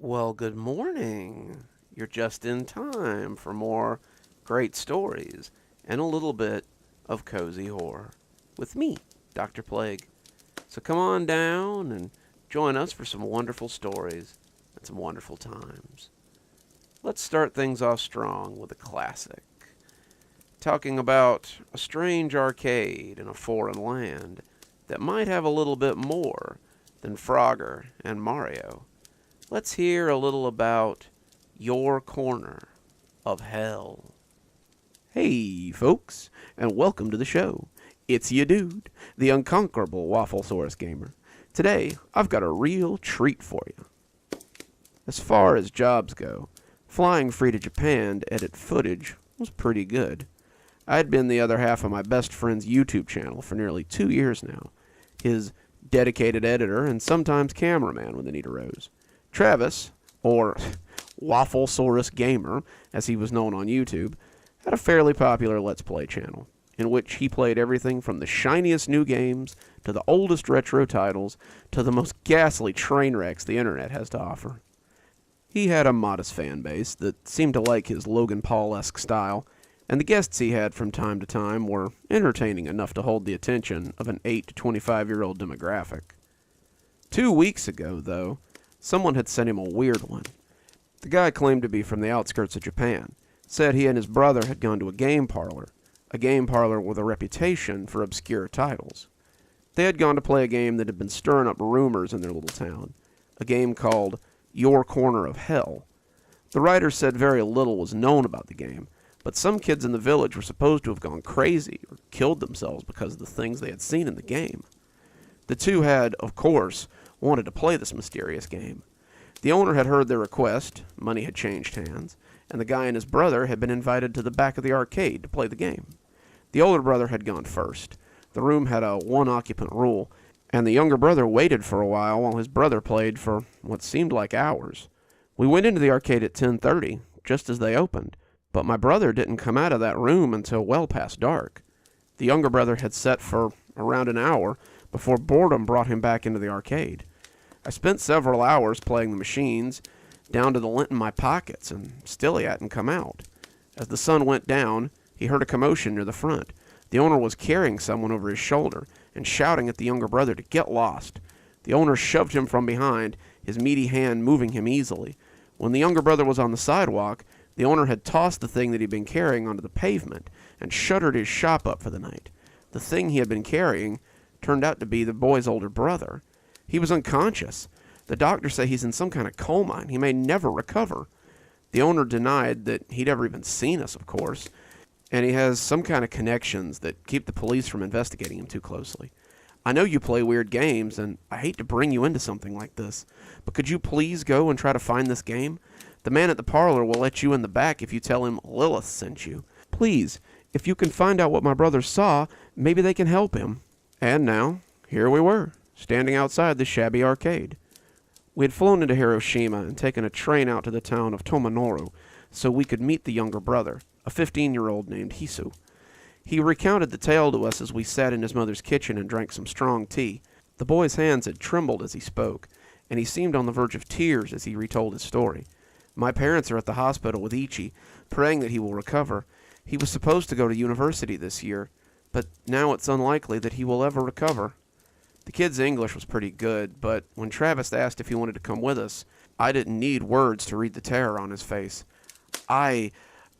Well, good morning. You're just in time for more great stories and a little bit of cozy horror with me, Dr. Plague. So come on down and join us for some wonderful stories and some wonderful times. Let's start things off strong with a classic. Talking about a strange arcade in a foreign land that might have a little bit more than Frogger and Mario. Let's hear a little about Your Corner of Hell. Hey, folks, and welcome to the show. It's ya dude, the unconquerable Wafflesaurus gamer. Today, I've got a real treat for you. As far as jobs go, flying free to Japan to edit footage was pretty good. I'd been the other half of my best friend's YouTube channel for nearly 2 years now, his dedicated editor and sometimes cameraman when the need arose. Travis, or Wafflesaurus Gamer, as he was known on YouTube, had a fairly popular Let's Play channel, in which he played everything from the shiniest new games, to the oldest retro titles, to the most ghastly train wrecks the internet has to offer. He had a modest fan base that seemed to like his Logan Paul-esque style, and the guests he had from time to time were entertaining enough to hold the attention of an 8 to 25-year-old demographic. 2 weeks ago, though, someone had sent him a weird one. The guy claimed to be from the outskirts of Japan, said he and his brother had gone to a game parlor with a reputation for obscure titles. They had gone to play a game that had been stirring up rumors in their little town, a game called Your Corner of Hell. The writer said very little was known about the game, but some kids in the village were supposed to have gone crazy or killed themselves because of the things they had seen in the game. The two had, of course, wanted to play this mysterious game. The owner had heard their request, money had changed hands, and the guy and his brother had been invited to the back of the arcade to play the game. The older brother had gone first. The room had a one-occupant rule, and the younger brother waited for a while his brother played for what seemed like hours. We went into the arcade at 10:30, just as they opened, but my brother didn't come out of that room until well past dark. The younger brother had sat for around an hour before boredom brought him back into the arcade. I spent several hours playing the machines, down to the lint in my pockets, and still he hadn't come out. As the sun went down, he heard a commotion near the front. The owner was carrying someone over his shoulder and shouting at the younger brother to get lost. The owner shoved him from behind, his meaty hand moving him easily. When the younger brother was on the sidewalk, the owner had tossed the thing that he'd been carrying onto the pavement and shuttered his shop up for the night. The thing he had been carrying turned out to be the boy's older brother. He was unconscious. The doctors say he's in some kind of coma and he may never recover. The owner denied that he'd ever even seen us, of course, and he has some kind of connections that keep the police from investigating him too closely. I know you play weird games, and I hate to bring you into something like this, but could you please go and try to find this game? The man at the parlor will let you in the back if you tell him Lilith sent you. Please, if you can find out what my brother saw, maybe they can help him. And now, here we were, standing outside the shabby arcade. We had flown into Hiroshima and taken a train out to the town of Tomonoru so we could meet the younger brother, a 15-year-old named Hisu. He recounted the tale to us as we sat in his mother's kitchen and drank some strong tea. The boy's hands had trembled as he spoke, and he seemed on the verge of tears as he retold his story. My parents are at the hospital with Ichi, praying that he will recover. He was supposed to go to university this year, but now it's unlikely that he will ever recover. The kid's English was pretty good, but when Travis asked if he wanted to come with us, I didn't need words to read the terror on his face. I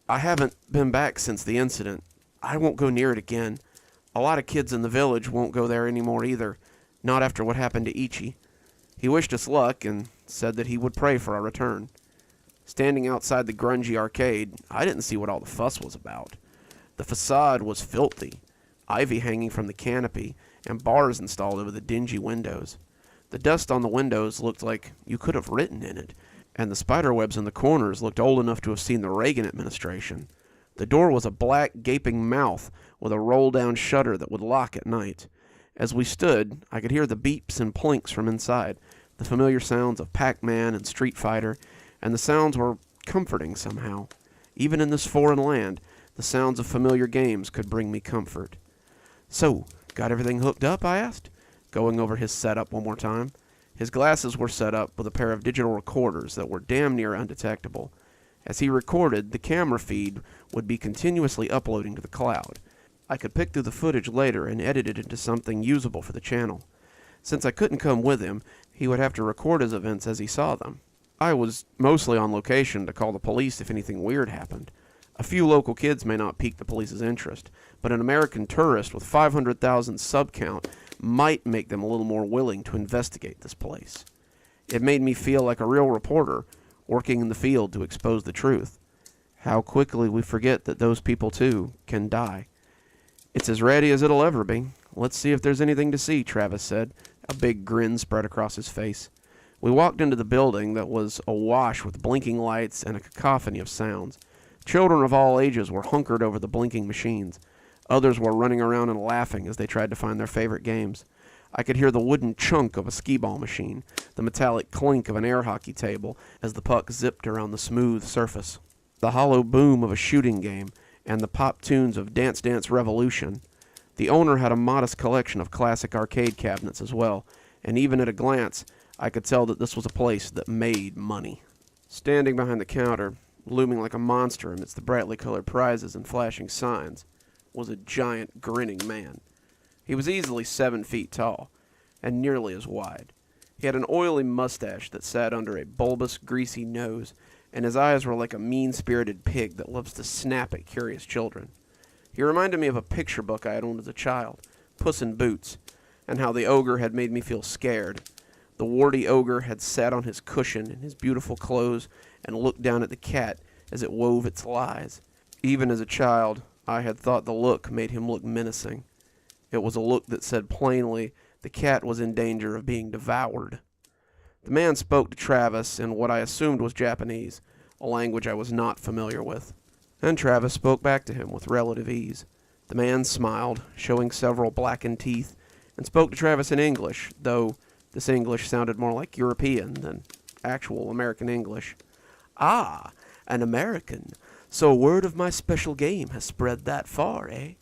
haven't been back since the incident. I won't go near it again. A lot of kids in the village won't go there anymore either, not after what happened to Ichi. He wished us luck and said that he would pray for our return. Standing outside the grungy arcade, I didn't see what all the fuss was about. The facade was filthy, ivy hanging from the canopy, and bars installed over the dingy windows. The dust on the windows looked like you could have written in it, and the spiderwebs in the corners looked old enough to have seen the Reagan administration. The door was a black, gaping mouth with a roll-down shutter that would lock at night. As we stood, I could hear the beeps and plinks from inside, the familiar sounds of Pac-Man and Street Fighter, and the sounds were comforting somehow. Even in this foreign land, the sounds of familiar games could bring me comfort. "So, got everything hooked up?" I asked, going over his setup one more time. His glasses were set up with a pair of digital recorders that were damn near undetectable. As he recorded, the camera feed would be continuously uploading to the cloud. I could pick through the footage later and edit it into something usable for the channel. Since I couldn't come with him, he would have to record his events as he saw them. I was mostly on location to call the police if anything weird happened. A few local kids may not pique the police's interest, but an American tourist with 500,000 sub count might make them a little more willing to investigate this place. It made me feel like a real reporter, working in the field to expose the truth. How quickly we forget that those people, too, can die. It's as ready as it'll ever be. Let's see if there's anything to see, Travis said. A big grin spread across his face. We walked into the building that was awash with blinking lights and a cacophony of sounds. Children of all ages were hunkered over the blinking machines. Others were running around and laughing as they tried to find their favorite games. I could hear the wooden chunk of a skee-ball machine, the metallic clink of an air hockey table as the puck zipped around the smooth surface, the hollow boom of a shooting game, and the pop tunes of Dance Dance Revolution. The owner had a modest collection of classic arcade cabinets as well, and even at a glance, I could tell that this was a place that made money. Standing behind the counter, looming like a monster amidst the brightly colored prizes and flashing signs, was a giant, grinning man. He was easily 7 feet tall, and nearly as wide. He had an oily mustache that sat under a bulbous, greasy nose, and his eyes were like a mean-spirited pig that loves to snap at curious children. He reminded me of a picture book I had owned as a child, Puss in Boots, and how the ogre had made me feel scared. The warty ogre had sat on his cushion in his beautiful clothes and looked down at the cat as it wove its lies. Even as a child, I had thought the look made him look menacing. It was a look that said plainly the cat was in danger of being devoured. The man spoke to Travis in what I assumed was Japanese, a language I was not familiar with, and Travis spoke back to him with relative ease. The man smiled, showing several blackened teeth, and spoke to Travis in English, though this English sounded more like European than actual American English. "Ah, an American. So word of my special game has spread that far, eh?"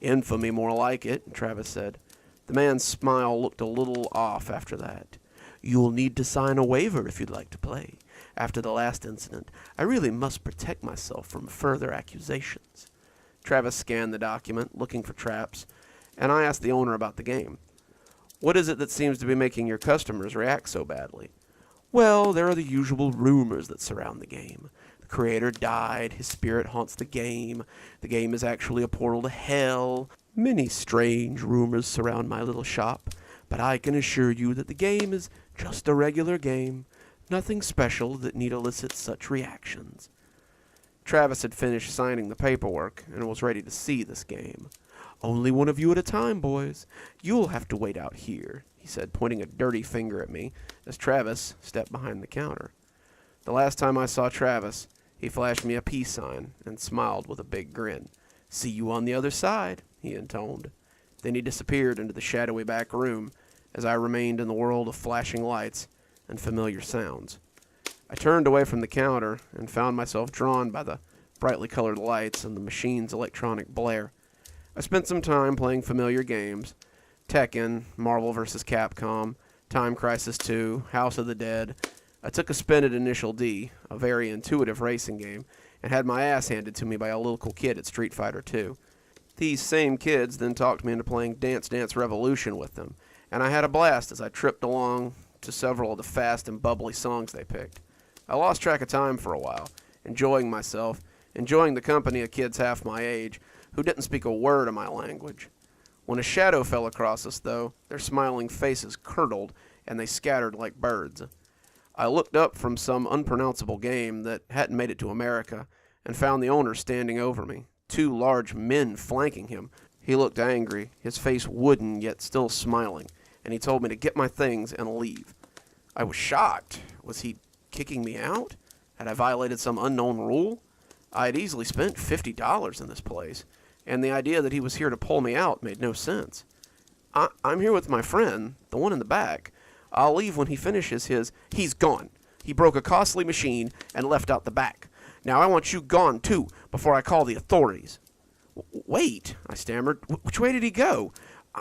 "Infamy, more like it," Travis said. The man's smile looked a little off after that. "You'll need to sign a waiver if you'd like to play. After the last incident, I really must protect myself from further accusations." Travis scanned the document, looking for traps, and I asked the owner about the game. "What is it that seems to be making your customers react so badly?" "Well, there are the usual rumors that surround the game. The creator died, his spirit haunts the game is actually a portal to hell. Many strange rumors surround my little shop, but I can assure you that the game is just a regular game, nothing special that need elicit such reactions." Travis had finished signing the paperwork and was ready to see this game. "Only one of you at a time, boys. You'll have to wait out here," he said, pointing a dirty finger at me as Travis stepped behind the counter. The last time I saw Travis, he flashed me a peace sign and smiled with a big grin. "See you on the other side," he intoned. Then he disappeared into the shadowy back room as I remained in the world of flashing lights and familiar sounds. I turned away from the counter and found myself drawn by the brightly colored lights and the machine's electronic blare. I spent some time playing familiar games: Tekken, Marvel vs. Capcom, Time Crisis 2, House of the Dead. I took a spin at Initial D, a very intuitive racing game, and had my ass handed to me by a local kid at Street Fighter 2. These same kids then talked me into playing Dance Dance Revolution with them, and I had a blast as I tripped along to several of the fast and bubbly songs they picked. I lost track of time for a while, enjoying myself, enjoying the company of kids half my age, who didn't speak a word of my language. When a shadow fell across us, though, their smiling faces curdled, and they scattered like birds. I looked up from some unpronounceable game that hadn't made it to America, and found the owner standing over me, 2 large men flanking him. He looked angry, his face wooden yet still smiling, and he told me to get my things and leave. I was shocked. Was he kicking me out? Had I violated some unknown rule? I had easily spent $50 in this place, and the idea that he was here to pull me out made no sense. I'm here with my friend, the one in the back. I'll leave when he finishes his... He's gone. He broke a costly machine and left out the back. Now I want you gone, too, before I call the authorities. Wait, I stammered. Which way did he go?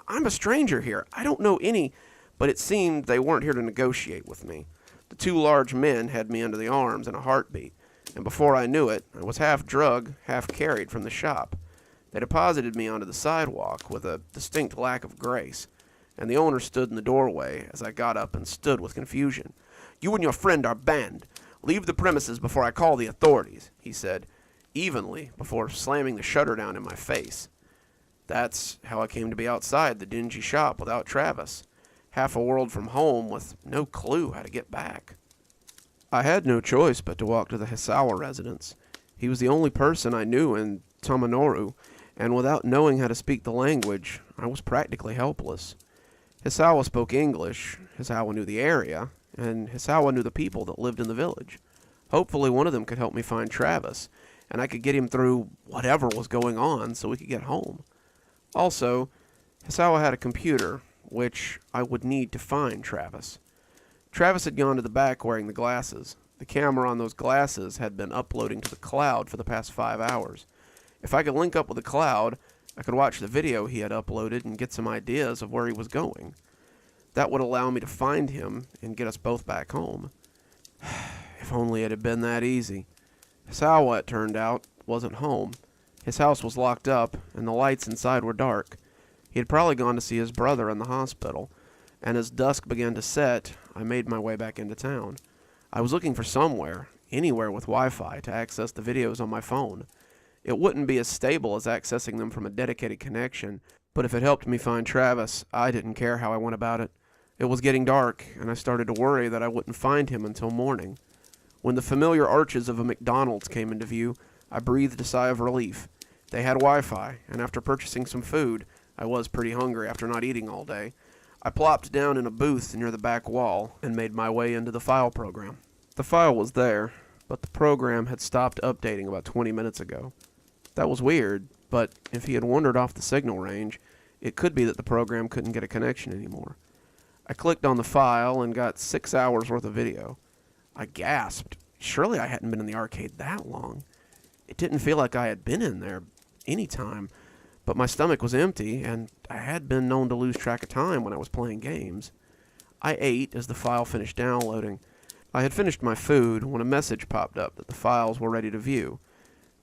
I'm a stranger here. I don't know any... but it seemed they weren't here to negotiate with me. The two large men had me under the arms in a heartbeat, and before I knew it, I was half drugged, half carried from the shop. They deposited me onto the sidewalk with a distinct lack of grace, and the owner stood in the doorway as I got up and stood with confusion. "You and your friend are banned. Leave the premises before I call the authorities," he said, evenly, before slamming the shutter down in my face. That's how I came to be outside the dingy shop without Travis, half a world from home with no clue how to get back. I had no choice but to walk to the Hisawa residence. He was the only person I knew in Tamanoru, and without knowing how to speak the language, I was practically helpless. Hisawa spoke English, Hisawa knew the area, and Hisawa knew the people that lived in the village. Hopefully one of them could help me find Travis, and I could get him through whatever was going on so we could get home. Also, Hisawa had a computer, which I would need to find Travis. Travis had gone to the back wearing the glasses. The camera on those glasses had been uploading to the cloud for the past 5 hours. If I could link up with the cloud, I could watch the video he had uploaded and get some ideas of where he was going. That would allow me to find him and get us both back home. If only it had been that easy. Hisawa, it turned out, wasn't home. His house was locked up, and the lights inside were dark. He had probably gone to see his brother in the hospital, and as dusk began to set, I made my way back into town. I was looking for somewhere, anywhere with Wi-Fi, to access the videos on my phone. It wouldn't be as stable as accessing them from a dedicated connection, but if it helped me find Travis, I didn't care how I went about it. It was getting dark, and I started to worry that I wouldn't find him until morning. When the familiar arches of a McDonald's came into view, I breathed a sigh of relief. They had Wi-Fi, and after purchasing some food, I was pretty hungry after not eating all day, I plopped down in a booth near the back wall and made my way into the file program. The file was there, but the program had stopped updating about 20 minutes ago. That was weird, but if he had wandered off the signal range, it could be that the program couldn't get a connection anymore. I clicked on the file and got 6 hours worth of video. I gasped. Surely I hadn't been in the arcade that long. It didn't feel like I had been in there any time, but my stomach was empty, and I had been known to lose track of time when I was playing games. I ate as the file finished downloading. I had finished my food when a message popped up that the files were ready to view.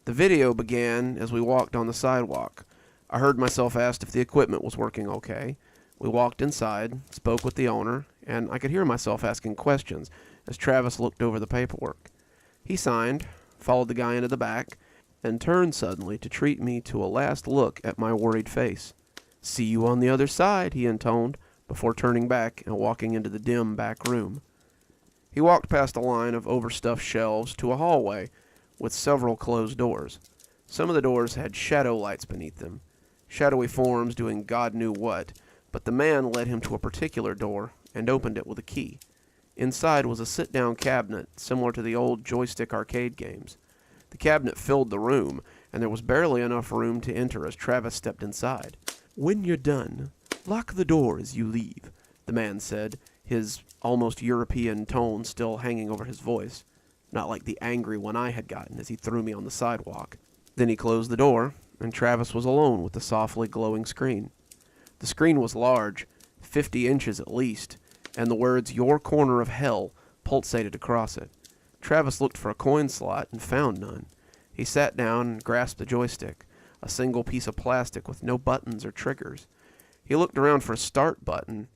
The video began as we walked on the sidewalk. I heard myself asked if the equipment was working okay. We walked inside, spoke with the owner, and I could hear myself asking questions as Travis looked over the paperwork. He signed, followed the guy into the back, and turned suddenly to treat me to a last look at my worried face. "See you on the other side," he intoned, before turning back and walking into the dim back room. He walked past a line of overstuffed shelves to a hallway with several closed doors. Some of the doors had shadow lights beneath them, shadowy forms doing God knew what, but the man led him to a particular door and opened it with a key. Inside was a sit-down cabinet similar to the old joystick arcade games. The cabinet filled the room, and there was barely enough room to enter as Travis stepped inside. "When you're done, lock the door as you leave," the man said, his almost European tone still hanging over his voice, not like the angry one I had gotten as he threw me on the sidewalk. Then he closed the door, and Travis was alone with the softly glowing screen. The screen was large, 50 inches at least, and the words "Your Corner of Hell" pulsated across it. Travis looked for a coin slot and found none. He sat down and grasped the joystick, a single piece of plastic with no buttons or triggers. He looked around for a start button.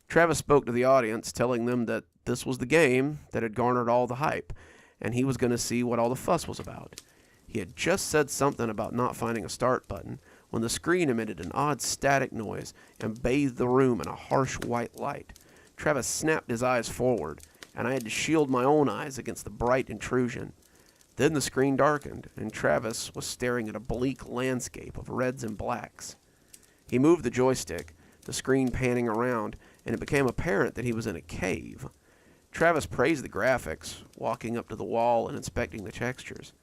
Travis spoke to the audience, telling them that this was the game that had garnered all the hype, and he was going to see what all the fuss was about. He had just said something about not finding a start button when the screen emitted an odd static noise and bathed the room in a harsh white light. Travis snapped his eyes forward, and I had to shield my own eyes against the bright intrusion. Then the screen darkened, and Travis was staring at a bleak landscape of reds and blacks. He moved the joystick, the screen panning around, and it became apparent that he was in a cave. Travis praised the graphics, walking up to the wall and inspecting the textures.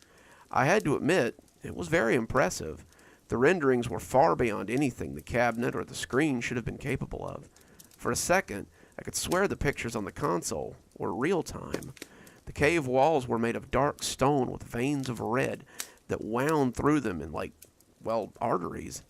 I had to admit, it was very impressive. The renderings were far beyond anything the cabinet or the screen should have been capable of. For a second, I could swear the pictures on the console were real-time. The cave walls were made of dark stone with veins of red that wound through them in arteries.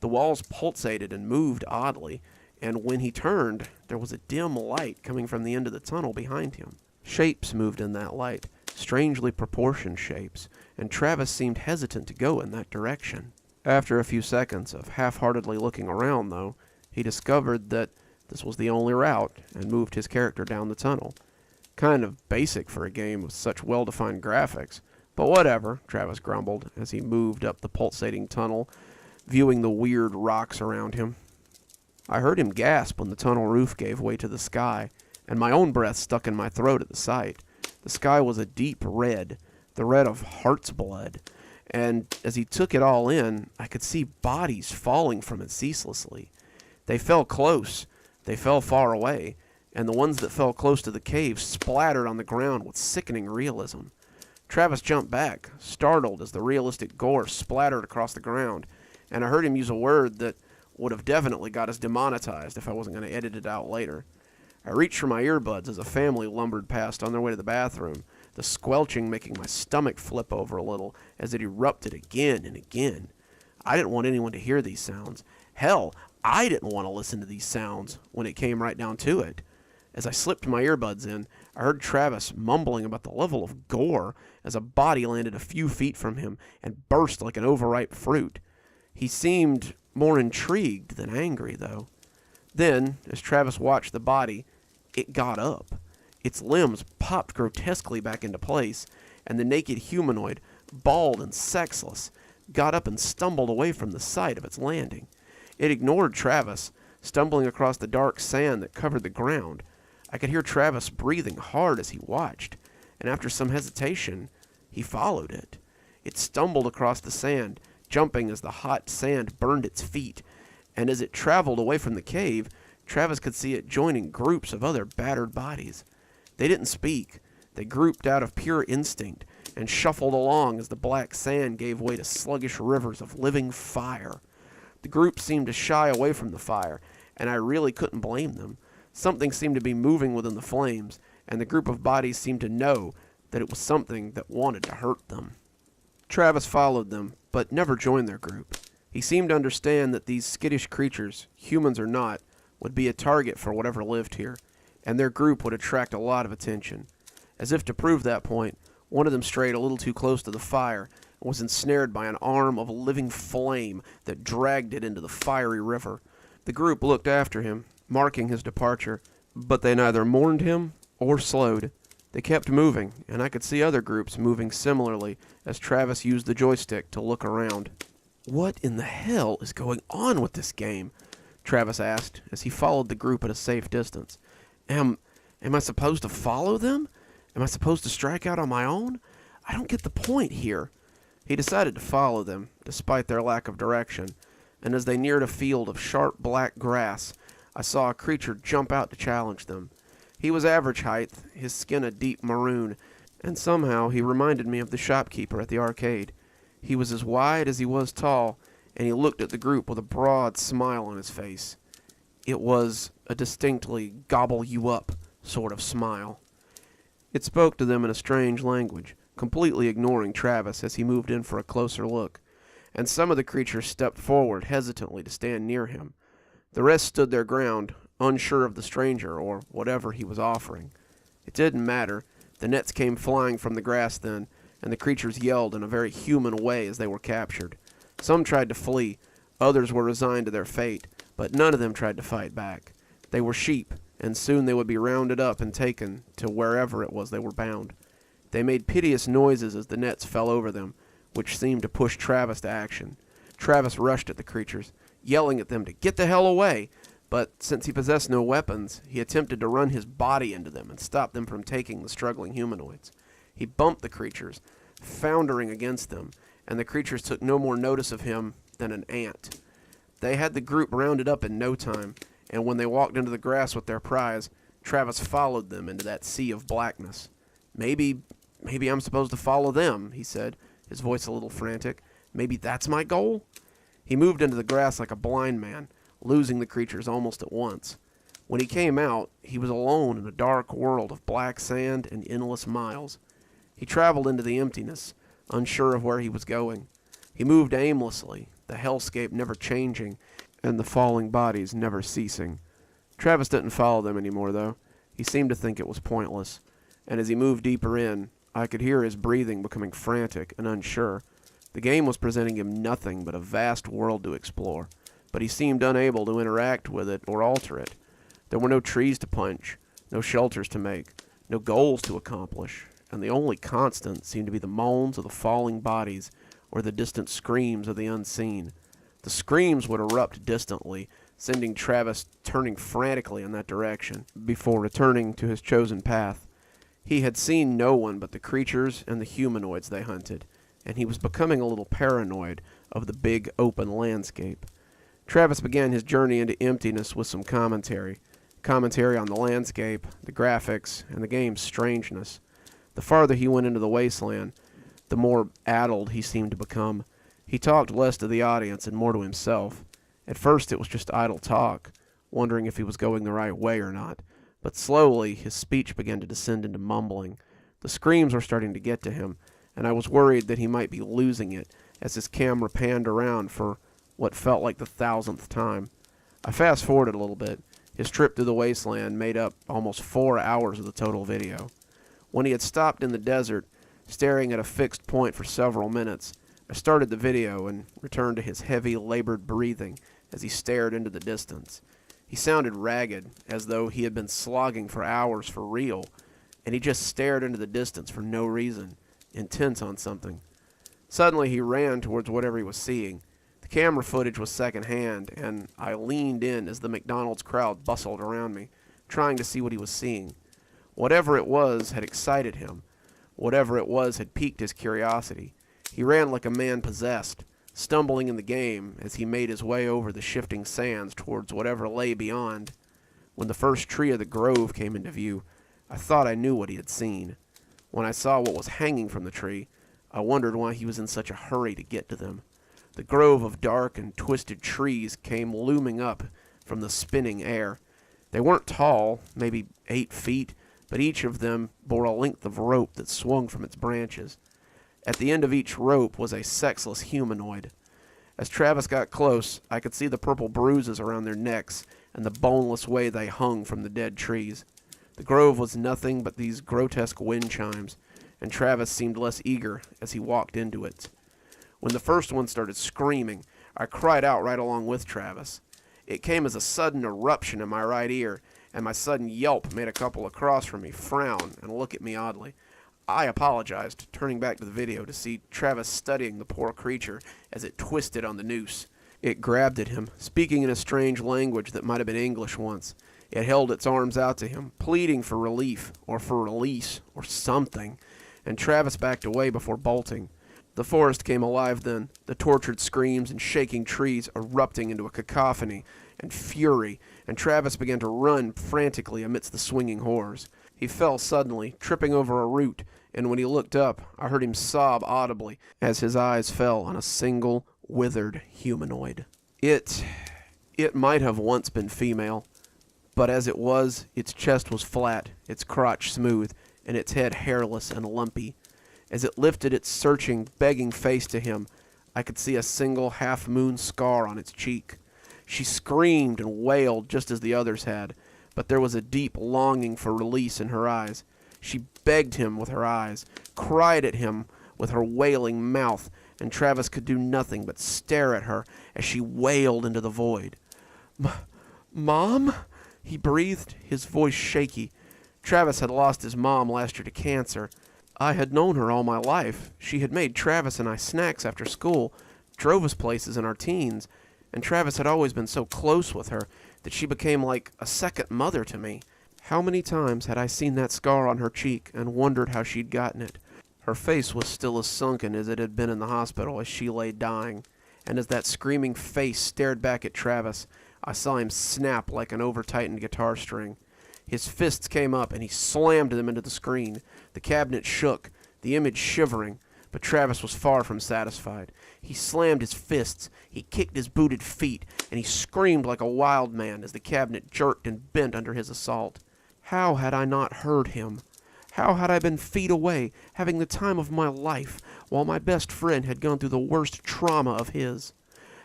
The walls pulsated and moved oddly, and when he turned, there was a dim light coming from the end of the tunnel behind him. Shapes moved in that light, strangely proportioned shapes, and Travis seemed hesitant to go in that direction. After a few seconds of half-heartedly looking around, though, he discovered that this was the only route and moved his character down the tunnel. Kind of basic for a game with such well-defined graphics, but whatever, Travis grumbled as he moved up the pulsating tunnel, viewing the weird rocks around him. I heard him gasp when the tunnel roof gave way to the sky, and my own breath stuck in my throat at the sight. The sky was a deep red, the red of heart's blood, and as he took it all in, I could see bodies falling from it ceaselessly. They fell close, they fell far away, and the ones that fell close to the cave splattered on the ground with sickening realism. Travis jumped back, startled as the realistic gore splattered across the ground, and I heard him use a word that would have definitely got us demonetized if I wasn't going to edit it out later. I reached for my earbuds as a family lumbered past on their way to the bathroom, the squelching making my stomach flip over a little as it erupted again and again. I didn't want anyone to hear these sounds. Hell, I didn't want to listen to these sounds when it came right down to it. As I slipped my earbuds in, I heard Travis mumbling about the level of gore as a body landed a few feet from him and burst like an overripe fruit. He seemed more intrigued than angry, though. Then, as Travis watched the body, it got up. Its limbs popped grotesquely back into place, and the naked humanoid, bald and sexless, got up and stumbled away from the site of its landing. It ignored Travis, stumbling across the dark sand that covered the ground. I could hear Travis breathing hard as he watched, and after some hesitation, he followed it. It stumbled across the sand, jumping as the hot sand burned its feet, and as it traveled away from the cave, Travis could see it joining groups of other battered bodies. They didn't speak. They grouped out of pure instinct and shuffled along as the black sand gave way to sluggish rivers of living fire. The group seemed to shy away from the fire, and I really couldn't blame them. Something seemed to be moving within the flames, and the group of bodies seemed to know that it was something that wanted to hurt them. Travis followed them, but never joined their group. He seemed to understand that these skittish creatures, humans or not, would be a target for whatever lived here, and their group would attract a lot of attention. As if to prove that point, one of them strayed a little too close to the fire and was ensnared by an arm of living flame that dragged it into the fiery river. The group looked after him, marking his departure, but they neither mourned him or slowed. They kept moving, and I could see other groups moving similarly as Travis used the joystick to look around. "What in the hell is going on with this game?" Travis asked as he followed the group at a safe distance. Am I supposed to follow them? Am I supposed to strike out on my own? I don't get the point here. He decided to follow them, despite their lack of direction, and as they neared a field of sharp black grass, I saw a creature jump out to challenge them. He was average height, his skin a deep maroon, and somehow he reminded me of the shopkeeper at the arcade. He was as wide as he was tall, and he looked at the group with a broad smile on his face. It was a distinctly gobble-you-up sort of smile. It spoke to them in a strange language, completely ignoring Travis as he moved in for a closer look, and some of the creatures stepped forward hesitantly to stand near him. The rest stood their ground, unsure of the stranger or whatever he was offering. It didn't matter. The nets came flying from the grass then, and the creatures yelled in a very human way as they were captured. Some tried to flee, others were resigned to their fate, but none of them tried to fight back. They were sheep, and soon they would be rounded up and taken to wherever it was they were bound. They made piteous noises as the nets fell over them, which seemed to push Travis to action. Travis rushed at the creatures, yelling at them to get the hell away, but since he possessed no weapons, he attempted to run his body into them and stop them from taking the struggling humanoids. He bumped the creatures, foundering against them, and the creatures took no more notice of him than an ant. They had the group rounded up in no time, and when they walked into the grass with their prize, Travis followed them into that sea of blackness. Maybe I'm supposed to follow them, he said, his voice a little frantic. Maybe that's my goal? He moved into the grass like a blind man, losing the creatures almost at once. When he came out, he was alone in a dark world of black sand and endless miles. He traveled into the emptiness, unsure of where he was going. He moved aimlessly, the hellscape never changing, and the falling bodies never ceasing. Travis didn't follow them anymore, though. He seemed to think it was pointless, and as he moved deeper in, I could hear his breathing becoming frantic and unsure. The game was presenting him nothing but a vast world to explore, but he seemed unable to interact with it or alter it. There were no trees to punch, no shelters to make, no goals to accomplish, and the only constant seemed to be the moans of the falling bodies or the distant screams of the unseen. The screams would erupt distantly, sending Travis turning frantically in that direction before returning to his chosen path. He had seen no one but the creatures and the humanoids they hunted, and he was becoming a little paranoid of the big open landscape. Travis began his journey into emptiness with some commentary on the landscape, the graphics, and the game's strangeness. The farther he went into the wasteland, the more addled he seemed to become. He talked less to the audience and more to himself. At first it was just idle talk, wondering if he was going the right way or not, but slowly his speech began to descend into mumbling. The screams were starting to get to him, and I was worried that he might be losing it as his camera panned around for what felt like the 1,000th time. I fast-forwarded a little bit. His trip through the wasteland made up almost 4 hours of the total video. When he had stopped in the desert, staring at a fixed point for several minutes, I started the video and returned to his heavy, labored breathing as he stared into the distance. He sounded ragged, as though he had been slogging for hours for real, and he just stared into the distance for no reason, intense on something. Suddenly he ran towards whatever he was seeing. The camera footage was secondhand, and I leaned in as the McDonald's crowd bustled around me, trying to see what he was seeing. Whatever it was had excited him. Whatever it was had piqued his curiosity. He ran like a man possessed, stumbling in the game as he made his way over the shifting sands towards whatever lay beyond. When the first tree of the grove came into view, I thought I knew what he had seen. When I saw what was hanging from the tree, I wondered why he was in such a hurry to get to them. The grove of dark and twisted trees came looming up from the spinning air. They weren't tall, maybe 8 feet, but each of them bore a length of rope that swung from its branches. At the end of each rope was a sexless humanoid. As Travis got close, I could see the purple bruises around their necks and the boneless way they hung from the dead trees. The grove was nothing but these grotesque wind chimes, and Travis seemed less eager as he walked into it. When the first one started screaming, I cried out right along with Travis. It came as a sudden eruption in my right ear, and my sudden yelp made a couple across from me frown and look at me oddly. I apologized, turning back to the video to see Travis studying the poor creature as it twisted on the noose. It grabbed at him, speaking in a strange language that might have been English once. It held its arms out to him, pleading for relief, or for release, or something, and Travis backed away before bolting. The forest came alive then, the tortured screams and shaking trees erupting into a cacophony and fury, and Travis began to run frantically amidst the swinging horrors. He fell suddenly, tripping over a root, and when he looked up, I heard him sob audibly as his eyes fell on a single, withered humanoid. It might have once been female, but as it was, its chest was flat, its crotch smooth, and its head hairless and lumpy. As it lifted its searching, begging face to him, I could see a single half-moon scar on its cheek. She screamed and wailed just as the others had, but there was a deep longing for release in her eyes. She begged him with her eyes, cried at him with her wailing mouth, and Travis could do nothing but stare at her as she wailed into the void. "Mom?" he breathed, his voice shaky. Travis had lost his mom last year to cancer. I had known her all my life. She had made Travis and I snacks after school, drove us places in our teens, and Travis had always been so close with her that she became like a second mother to me. How many times had I seen that scar on her cheek and wondered how she'd gotten it? Her face was still as sunken as it had been in the hospital as she lay dying, and as that screaming face stared back at Travis, I saw him snap like an over-tightened guitar string. His fists came up, and he slammed them into the screen. The cabinet shook, the image shivering, but Travis was far from satisfied. He slammed his fists, he kicked his booted feet, and he screamed like a wild man as the cabinet jerked and bent under his assault. How had I not heard him? How had I been feet away, having the time of my life, while my best friend had gone through the worst trauma of his?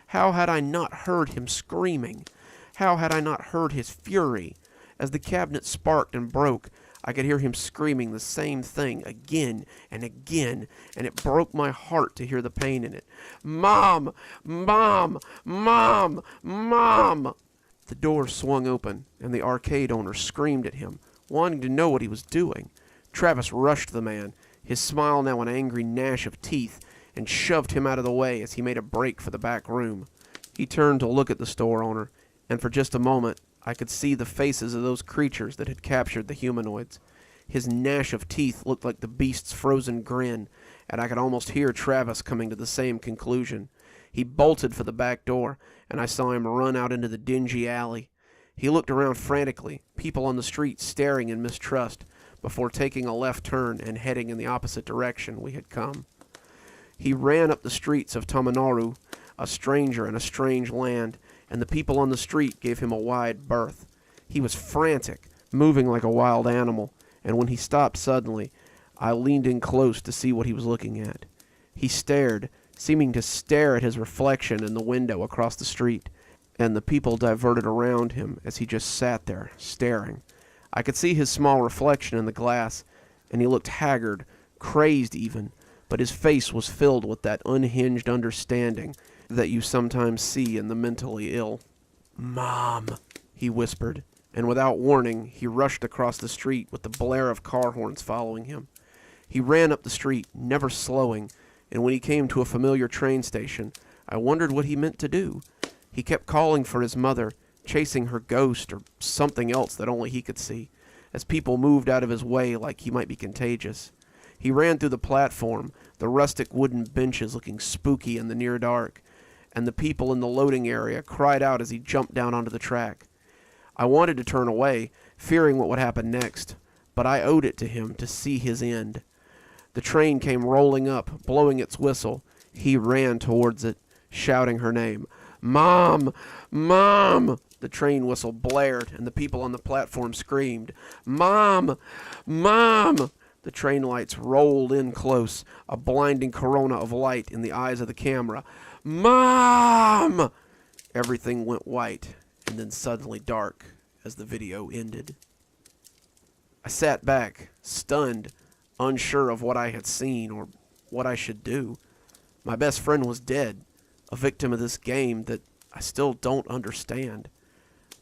How had I not heard him screaming? How had I not heard his fury? As the cabinet sparked and broke, I could hear him screaming the same thing again and again, and it broke my heart to hear the pain in it. Mom! Mom! Mom! Mom! The door swung open, and the arcade owner screamed at him, wanting to know what he was doing. Travis rushed the man, his smile now an angry gnash of teeth, and shoved him out of the way as he made a break for the back room. He turned to look at the store owner, and for just a moment I could see the faces of those creatures that had captured the humanoids. His gnash of teeth looked like the beast's frozen grin, and I could almost hear Travis coming to the same conclusion. He bolted for the back door, and I saw him run out into the dingy alley. He looked around frantically, people on the street staring in mistrust, before taking a left turn and heading in the opposite direction we had come. He ran up the streets of Tamanaru, a stranger in a strange land, and the people on the street gave him a wide berth. He was frantic, moving like a wild animal, and when he stopped suddenly, I leaned in close to see what he was looking at. He stared, seeming to stare at his reflection in the window across the street, and the people diverted around him as he just sat there, staring. I could see his small reflection in the glass, and he looked haggard, crazed even, but his face was filled with that unhinged understanding that you sometimes see in the mentally ill. "Mom," he whispered, and without warning, he rushed across the street with the blare of car horns following him. He ran up the street, never slowing, and when he came to a familiar train station, I wondered what he meant to do. He kept calling for his mother, chasing her ghost or something else that only he could see, as people moved out of his way like he might be contagious. He ran through the platform, the rustic wooden benches looking spooky in the near dark, and the people in the loading area cried out as he jumped down onto the track. I wanted to turn away, fearing what would happen next, but I owed it to him to see his end. The train came rolling up, blowing its whistle. He ran towards it, shouting her name. "Mom! Mom!" The train whistle blared, and the people on the platform screamed. "Mom! Mom!" The train lights rolled in close, a blinding corona of light in the eyes of the camera. "Mom!" Everything went white, and then suddenly dark as the video ended. I sat back, stunned, unsure of what I had seen or what I should do. My best friend was dead, a victim of this game that I still don't understand.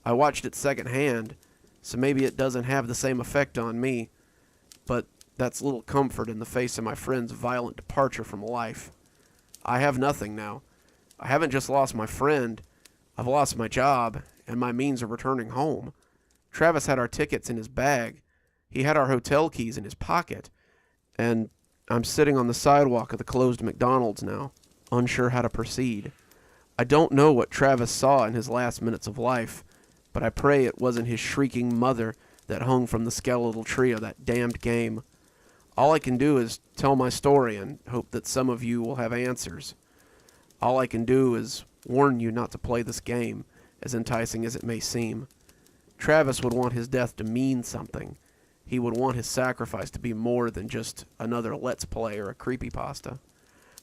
I watched it secondhand, so maybe it doesn't have the same effect on me, but that's little comfort in the face of my friend's violent departure from life. I have nothing now. I haven't just lost my friend, I've lost my job and my means of returning home. Travis had our tickets in his bag. He had our hotel keys in his pocket. And I'm sitting on the sidewalk of the closed McDonald's now, unsure how to proceed. I don't know what Travis saw in his last minutes of life, but I pray it wasn't his shrieking mother that hung from the skeletal tree of that damned game. All I can do is tell my story and hope that some of you will have answers. All I can do is warn you not to play this game, as enticing as it may seem. Travis would want his death to mean something. He would want his sacrifice to be more than just another Let's Play or a creepypasta.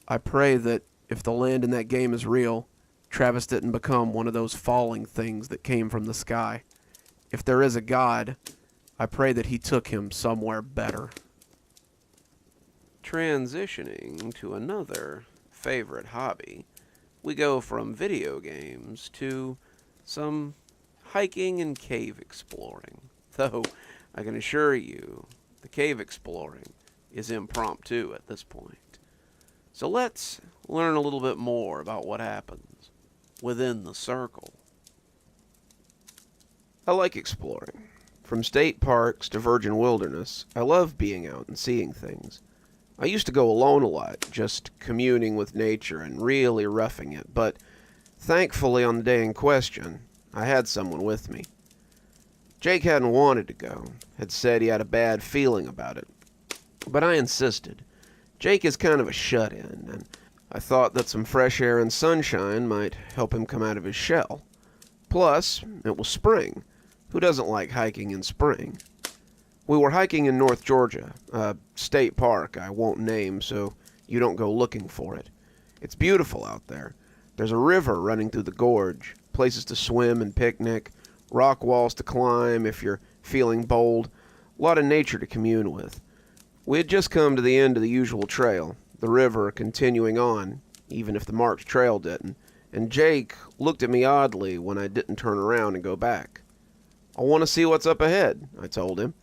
I pray that if the land in that game is real, Travis didn't become one of those falling things that came from the sky. If there is a God, I pray that he took him somewhere better. Transitioning to another favorite hobby, we go from video games to some hiking and cave exploring. Though, I can assure you, the cave exploring is impromptu at this point. So let's learn a little bit more about what happens within the circle. I like exploring. From state parks to virgin wilderness, I love being out and seeing things. I used to go alone a lot, just communing with nature and really roughing it, but thankfully on the day in question, I had someone with me. Jake hadn't wanted to go, had said he had a bad feeling about it, but I insisted. Jake is kind of a shut-in, and I thought that some fresh air and sunshine might help him come out of his shell. Plus, it was spring. Who doesn't like hiking in spring? We were hiking in North Georgia, a state park I won't name so you don't go looking for it. It's beautiful out there. There's a river running through the gorge, places to swim and picnic, rock walls to climb if you're feeling bold, a lot of nature to commune with. We had just come to the end of the usual trail, the river continuing on, even if the marked trail didn't, and Jake looked at me oddly when I didn't turn around and go back. "I want to see what's up ahead," I told him.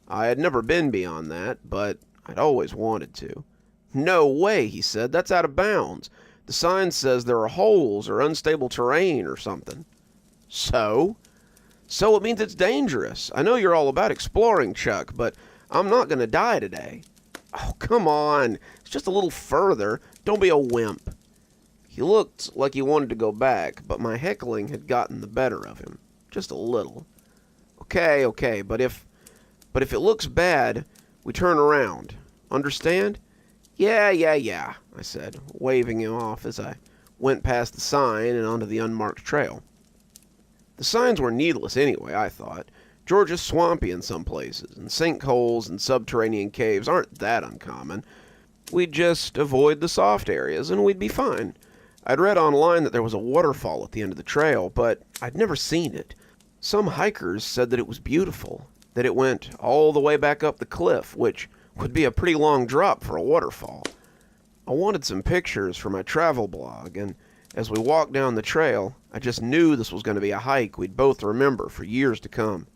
I had never been beyond that, but I'd always wanted to. "No way," he said. "That's out of bounds. The sign says there are holes or unstable terrain or something." So? "So it means it's dangerous. I know you're all about exploring, Chuck, but I'm not going to die today." "Oh, come on. It's just a little further. Don't be a wimp." He looked like he wanted to go back, but my heckling had gotten the better of him. Just a little. Okay, but if it looks bad, we turn around. Understand?" Yeah, I said, waving him off as I went past the sign and onto the unmarked trail. The signs were needless anyway, I thought. Georgia's swampy in some places, and sinkholes and subterranean caves aren't that uncommon. We'd just avoid the soft areas, and we'd be fine. I'd read online that there was a waterfall at the end of the trail, but I'd never seen it. Some hikers said that it was beautiful, that it went all the way back up the cliff, which would be a pretty long drop for a waterfall. I wanted some pictures for my travel blog, and as we walked down the trail, I just knew this was going to be a hike we'd both remember for years to come.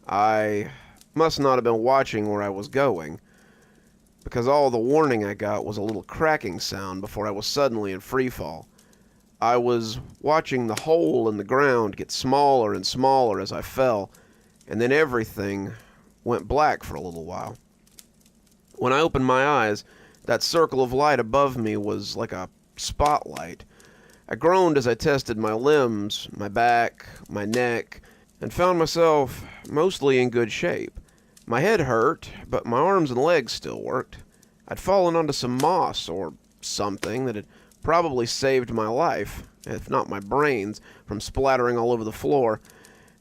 I must not have been watching where I was going, because all the warning I got was a little cracking sound before I was suddenly in free fall. I was watching the hole in the ground get smaller and smaller as I fell, and then everything went black for a little while. When I opened my eyes, that circle of light above me was like a spotlight. I groaned as I tested my limbs, my back, my neck, and found myself mostly in good shape. My head hurt, but my arms and legs still worked. I'd fallen onto some moss or something that had probably saved my life, if not my brains, from splattering all over the floor.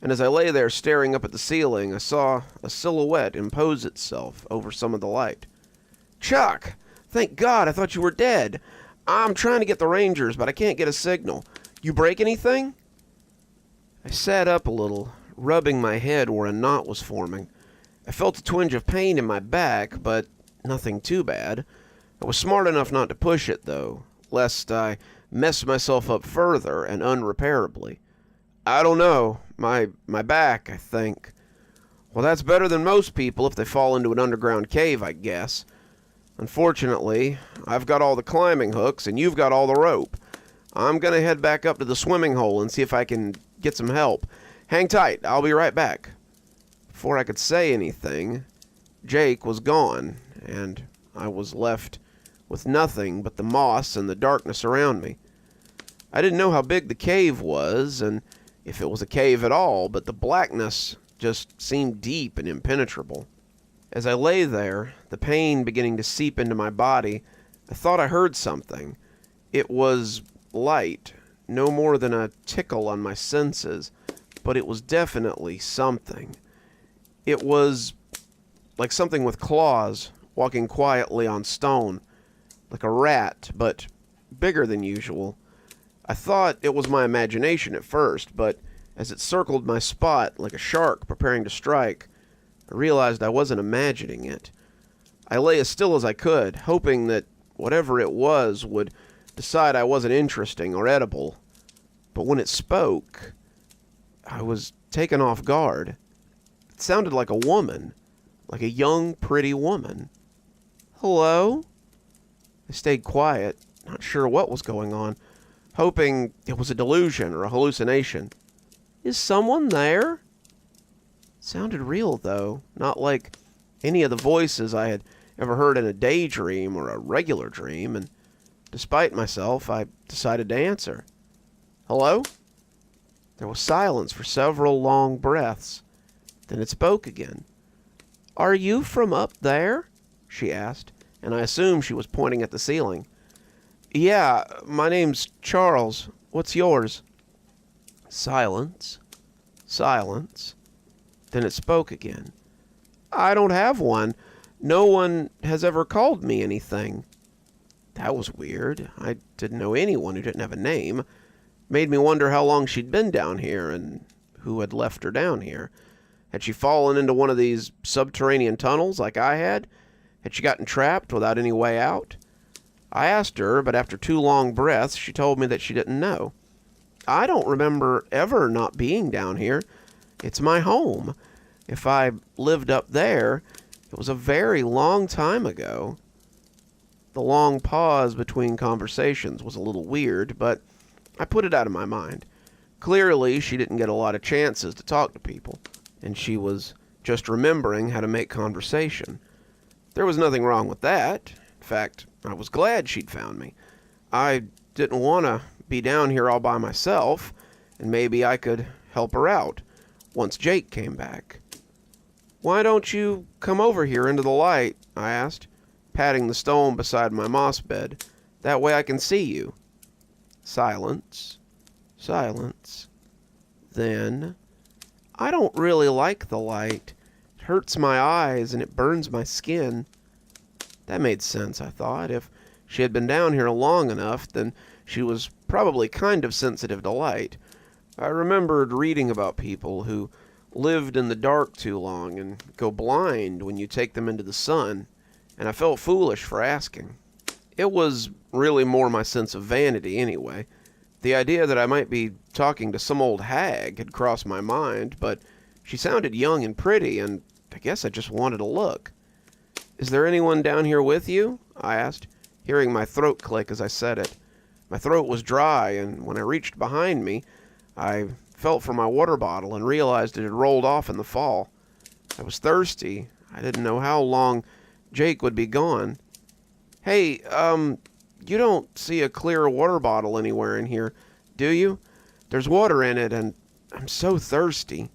And as I lay there staring up at the ceiling, I saw a silhouette impose itself over some of the light. "Chuck! Thank God, I thought you were dead. I'm trying to get the Rangers, but I can't get a signal. You break anything?" I sat up a little, rubbing my head where a knot was forming. I felt a twinge of pain in my back, but nothing too bad. I was smart enough not to push it, though, lest I mess myself up further and unrepairably. "I don't know. My back, I think." "Well, that's better than most people if they fall into an underground cave, I guess. Unfortunately, I've got all the climbing hooks and you've got all the rope. I'm going to head back up to the swimming hole and see if I can get some help. Hang tight. I'll be right back." Before I could say anything, Jake was gone, and I was left with nothing but the moss and the darkness around me. I didn't know how big the cave was, and if it was a cave at all, but the blackness just seemed deep and impenetrable. As I lay there, the pain beginning to seep into my body, I thought I heard something. It was light, no more than a tickle on my senses, but it was definitely something. It was like something with claws, walking quietly on stone, like a rat, but bigger than usual. I thought it was my imagination at first, but as it circled my spot like a shark preparing to strike, I realized I wasn't imagining it. I lay as still as I could, hoping that whatever it was would decide I wasn't interesting or edible. But when it spoke, I was taken off guard. It sounded like a woman, like a young, pretty woman. "Hello?" I stayed quiet, not sure what was going on, hoping it was a delusion or a hallucination. "Is someone there?" It sounded real, though, not like any of the voices I had ever heard in a daydream or a regular dream, and despite myself, I decided to answer. "Hello?" There was silence for several long breaths. Then it spoke again. "Are you from up there?" she asked, and I assumed she was pointing at the ceiling. "Yeah, my name's Charles. What's yours?" Silence. Silence. Then it spoke again. "I don't have one. No one has ever called me anything." That was weird. I didn't know anyone who didn't have a name. Made me wonder how long she'd been down here and who had left her down here. Had she fallen into one of these subterranean tunnels like I had? Had she gotten trapped without any way out? I asked her, but after 2 long breaths, she told me that she didn't know. I don't remember ever not being down here. It's my home. If I lived up there, it was a very long time ago. The long pause between conversations was a little weird, but I put it out of my mind. Clearly, she didn't get a lot of chances to talk to people, and she was just remembering how to make conversation. There was nothing wrong with that. In fact, I was glad she'd found me. I didn't want to be down here all by myself, and maybe I could help her out once Jake came back. "Why don't you come over here into the light?" I asked, patting the stone beside my moss bed. "That way I can see you." Silence. Silence. Then, "I don't really like the light. It hurts my eyes and it burns my skin." That made sense, I thought. If she had been down here long enough, then she was probably kind of sensitive to light. I remembered reading about people who lived in the dark too long and go blind when you take them into the sun, and I felt foolish for asking. It was really more my sense of vanity anyway. The idea that I might be talking to some old hag had crossed my mind, but she sounded young and pretty, and I guess I just wanted to look. "Is there anyone down here with you?" I asked, hearing my throat click as I said it. My throat was dry, and when I reached behind me, I felt for my water bottle and realized it had rolled off in the fall. I was thirsty. I didn't know how long Jake would be gone. "Hey, you don't see a clear water bottle anywhere in here, do you? There's water in it, and I'm so thirsty."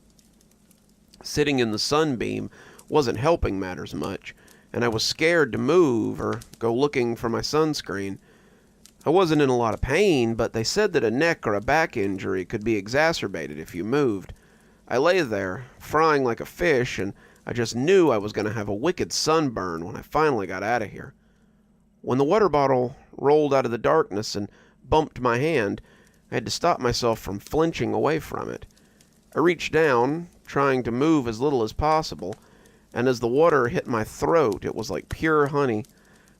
Sitting in the sunbeam wasn't helping matters much, and I was scared to move or go looking for my sunscreen. I wasn't in a lot of pain, but they said that a neck or a back injury could be exacerbated if you moved. I lay there, frying like a fish, and I just knew I was going to have a wicked sunburn when I finally got out of here. When the water bottle rolled out of the darkness and bumped my hand, I had to stop myself from flinching away from it. I reached down, trying to move as little as possible, and as the water hit my throat, it was like pure honey.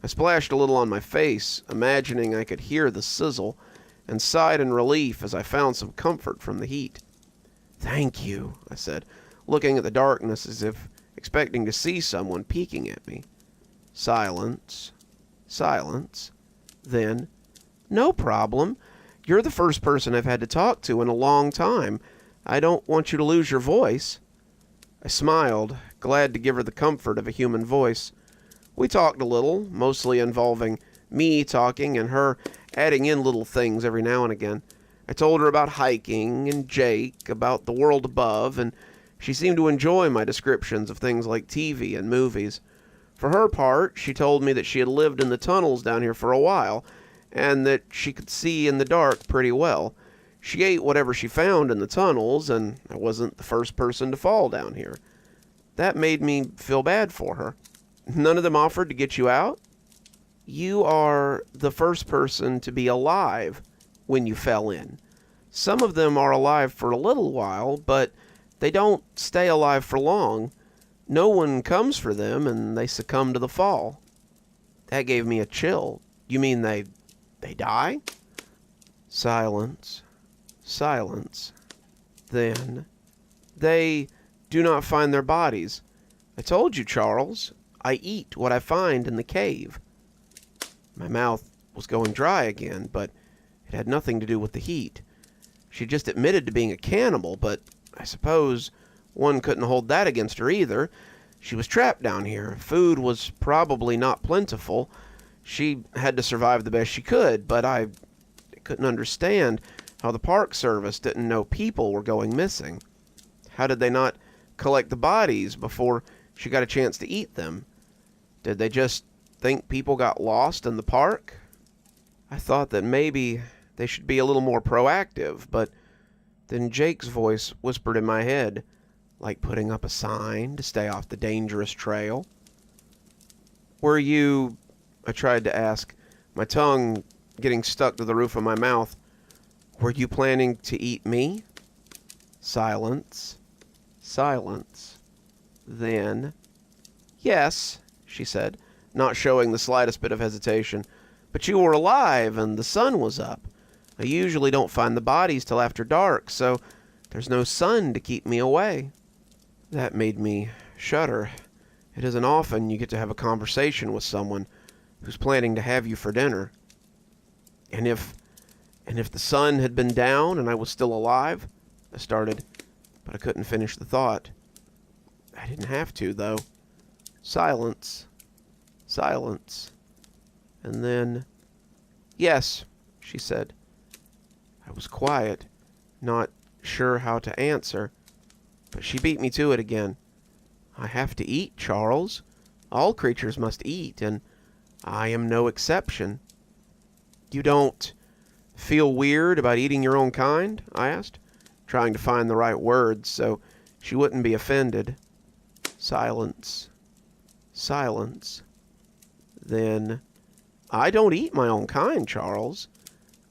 I splashed a little on my face, imagining I could hear the sizzle, and sighed in relief as I found some comfort from the heat. "Thank you," I said, looking at the darkness as if expecting to see someone peeking at me. Silence. Silence. Then, "No problem. You're the first person I've had to talk to in a long time. I don't want you to lose your voice." I smiled, glad to give her the comfort of a human voice. We talked a little, mostly involving me talking and her adding in little things every now and again. I told her about hiking and Jake, about the world above, and she seemed to enjoy my descriptions of things like TV and movies. For her part, she told me that she had lived in the tunnels down here for a while, and that she could see in the dark pretty well. She ate whatever she found in the tunnels, and I wasn't the first person to fall down here. That made me feel bad for her. "None of them offered to get you out?" "You are the first person to be alive when you fell in. Some of them are alive for a little while, but they don't stay alive for long. No one comes for them, and they succumb to the fall." That gave me a chill. "You mean they die?" Silence. Silence. Then, "They do not find their bodies. I told you, Charles. I eat what I find in the cave." My mouth was going dry again, but it had nothing to do with the heat. She just admitted to being a cannibal, but I suppose one couldn't hold that against her either. She was trapped down here. Food was probably not plentiful. She had to survive the best she could, but I couldn't understand how the Park Service didn't know people were going missing. How did they not collect the bodies before she got a chance to eat them? Did they just think people got lost in the park? I thought that maybe they should be a little more proactive, but then Jake's voice whispered in my head, like putting up a sign to stay off the dangerous trail. "Were you," I tried to ask, my tongue getting stuck to the roof of my mouth, Were you planning to eat me? Silence. Silence. Then, yes, she said, not showing the slightest bit of hesitation. But you were alive and the sun was up. I usually don't find the bodies till after dark, so there's no sun to keep me away. That made me shudder. It isn't often you get to have a conversation with someone who's planning to have you for dinner. And if the sun had been down and I was still alive, I started, but I couldn't finish the thought. I didn't have to, though. Silence. Silence. And then, yes, she said. I was quiet, not sure how to answer, but she beat me to it again. I have to eat, Charles. All creatures must eat, and I am no exception. You don't feel weird about eating your own kind? I asked, trying to find the right words so she wouldn't be offended. Silence. Silence. Then, I don't eat my own kind, Charles.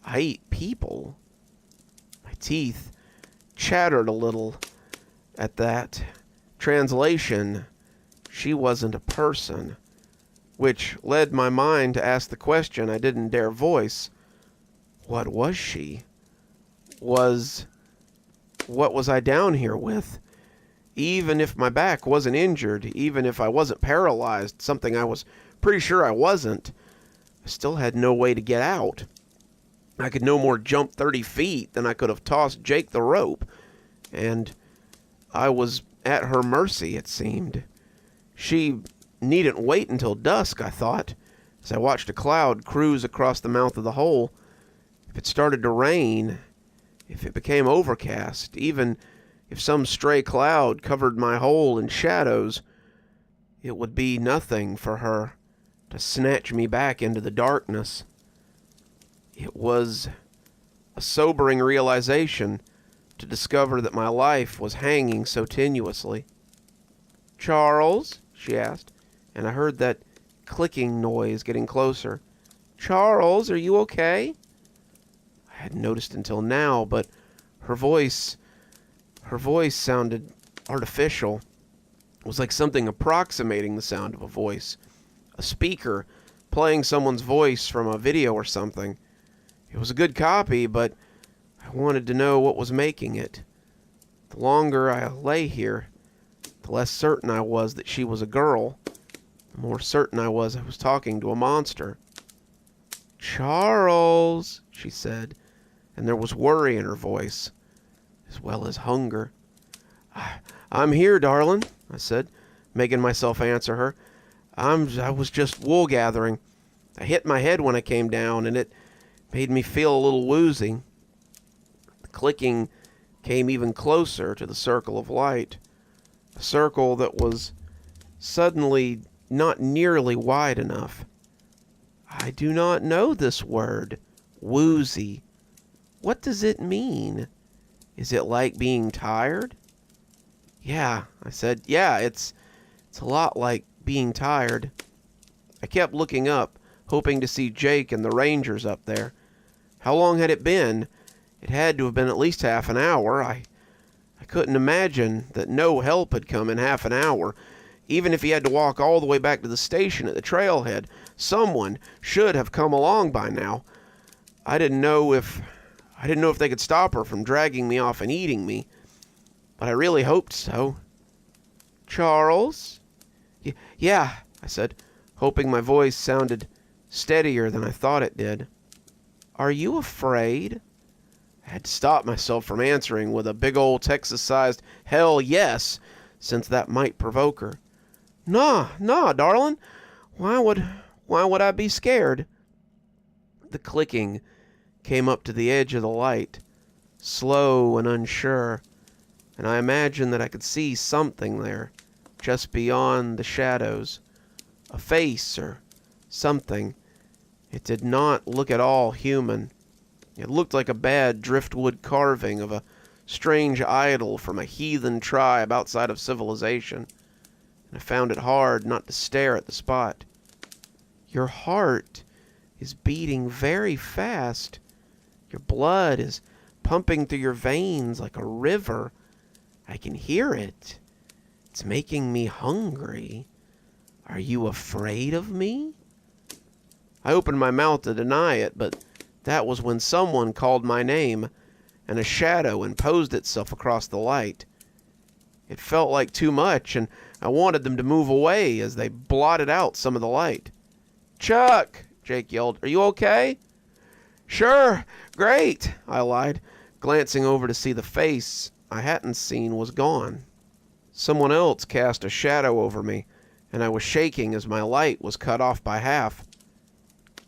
I eat people. My teeth chattered a little at that. Translation, she wasn't a person, which led my mind to ask the question I didn't dare voice. What was she? What was I down here with? Even if my back wasn't injured, even if I wasn't paralyzed, something I was pretty sure I wasn't, I still had no way to get out. I could no more jump 30 feet than I could have tossed Jake the rope, and I was at her mercy, it seemed. She needn't wait until dusk, I thought, as I watched a cloud cruise across the mouth of the hole. If it started to rain, if it became overcast, even if some stray cloud covered my hole in shadows, it would be nothing for her to snatch me back into the darkness. It was a sobering realization to discover that my life was hanging so tenuously. Charles? She asked, and I heard that clicking noise getting closer. Charles, are you okay? I hadn't noticed until now, but her voice sounded artificial. It was like something approximating the sound of a voice. A speaker playing someone's voice from a video or something. It was a good copy, but I wanted to know what was making it. The longer I lay here, the less certain I was that she was a girl. The more certain I was talking to a monster. Charles, she said, and there was worry in her voice, as well as hunger. I'm here, darling, I said, making myself answer her. I was just wool gathering. I hit my head when I came down, and it made me feel a little woozy. The clicking came even closer to the circle of light, a circle that was suddenly not nearly wide enough. I do not know this word, woozy. What does it mean? Is it like being tired? Yeah, I said. Yeah, it's a lot like being tired. I kept looking up, hoping to see Jake and the Rangers up there. How long had it been? It had to have been at least half an hour. I couldn't imagine that no help had come in half an hour. Even if he had to walk all the way back to the station at the trailhead, someone should have come along by now. I didn't know if they could stop her from dragging me off and eating me, but I really hoped so. Charles? Yeah, I said, hoping my voice sounded steadier than I thought it did. Are you afraid? I had to stop myself from answering with a big old Texas-sized hell yes, since that might provoke her. Nah, darling. Why would I be scared? The clicking came up to the edge of the light, slow and unsure, and I imagined that I could see something there, just beyond the shadows. A face or something. It did not look at all human. It looked like a bad driftwood carving of a strange idol from a heathen tribe outside of civilization. And I found it hard not to stare at the spot. Your heart is beating very fast. Your blood is pumping through your veins like a river. I can hear it. It's making me hungry. Are you afraid of me?" I opened my mouth to deny it, but that was when someone called my name, and a shadow imposed itself across the light. It felt like too much, and I wanted them to move away as they blotted out some of the light. "Chuck!" Jake yelled. "Are you okay?" "Sure, great," I lied, glancing over to see the face I hadn't seen was gone. Someone else cast a shadow over me, and I was shaking as my light was cut off by half.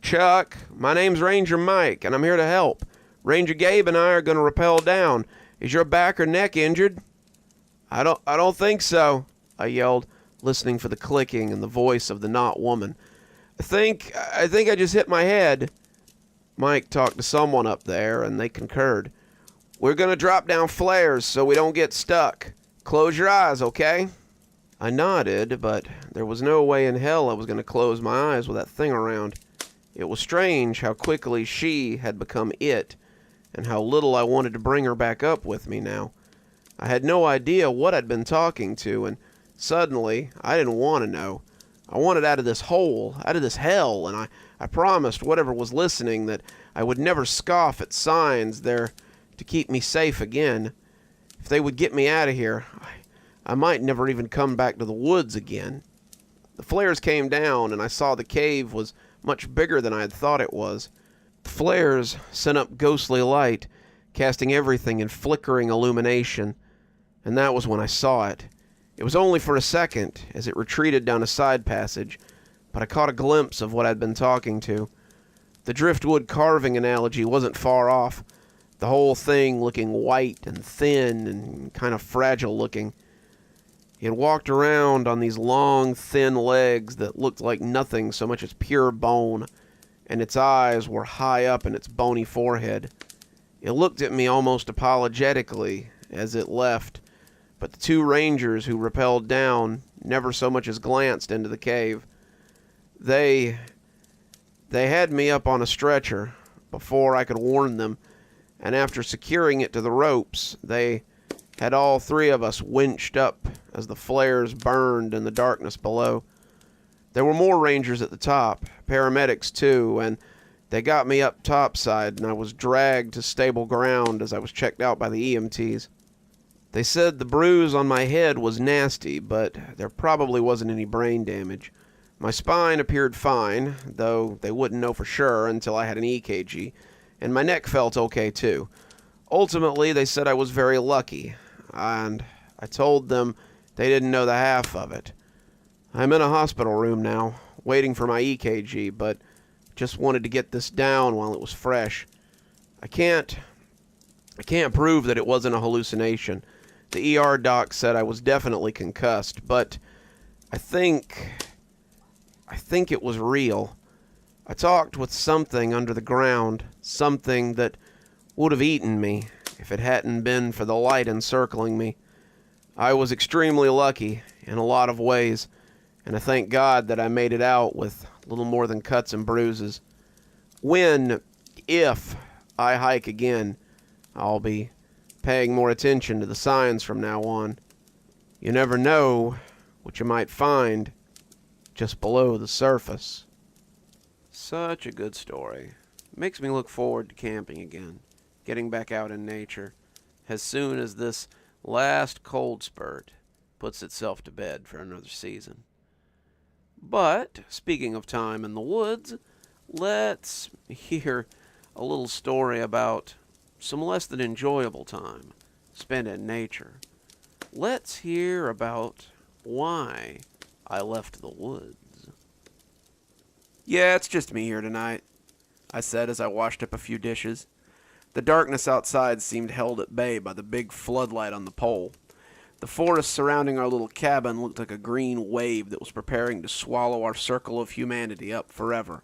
"Chuck, my name's Ranger Mike, and I'm here to help. Ranger Gabe and I are going to rappel down. Is your back or neck injured?" I don't think so," I yelled, listening for the clicking and the voice of the not woman. I think I just hit my head." Mike talked to someone up there, and they concurred. "We're going to drop down flares so we don't get stuck. Close your eyes, okay?" I nodded, but there was no way in hell I was going to close my eyes with that thing around. It was strange how quickly she had become it, and how little I wanted to bring her back up with me now. I had no idea what I'd been talking to, and suddenly I didn't want to know. I wanted out of this hole, out of this hell, and I promised whatever was listening that I would never scoff at signs there to keep me safe again. If they would get me out of here, I might never even come back to the woods again. The flares came down, and I saw the cave was much bigger than I had thought it was. The flares sent up ghostly light, casting everything in flickering illumination, and that was when I saw it. It was only for a second, as it retreated down a side passage, but I caught a glimpse of what I'd been talking to. The driftwood carving analogy wasn't far off, the whole thing looking white and thin and kind of fragile looking. It walked around on these long, thin legs that looked like nothing so much as pure bone, and its eyes were high up in its bony forehead. It looked at me almost apologetically as it left, but the two rangers who rappelled down never so much as glanced into the cave. They had me up on a stretcher before I could warn them, and after securing it to the ropes, they had all three of us winched up as the flares burned in the darkness below. There were more rangers at the top, paramedics too, and they got me up topside, and I was dragged to stable ground as I was checked out by the EMTs. They said the bruise on my head was nasty, but there probably wasn't any brain damage. My spine appeared fine, though they wouldn't know for sure until I had an EKG, and my neck felt okay too. Ultimately, they said I was very lucky, and I told them they didn't know the half of it. I'm in a hospital room now, waiting for my EKG, but just wanted to get this down while it was fresh. I can't prove that it wasn't a hallucination. The ER doc said I was definitely concussed, but I think it was real. I talked with something under the ground, something that would have eaten me if it hadn't been for the light encircling me. I was extremely lucky in a lot of ways, and I thank God that I made it out with little more than cuts and bruises. If I hike again, I'll be paying more attention to the signs from now on. You never know what you might find just below the surface. Such a good story. Makes me look forward to camping again, getting back out in nature, as soon as this last cold spurt puts itself to bed for another season. But, speaking of time in the woods, let's hear a little story about some less than enjoyable time spent in nature. Let's hear about why I left the woods. "Yeah, it's just me here tonight," I said as I washed up a few dishes. The darkness outside seemed held at bay by the big floodlight on the pole. The forest surrounding our little cabin looked like a green wave that was preparing to swallow our circle of humanity up forever.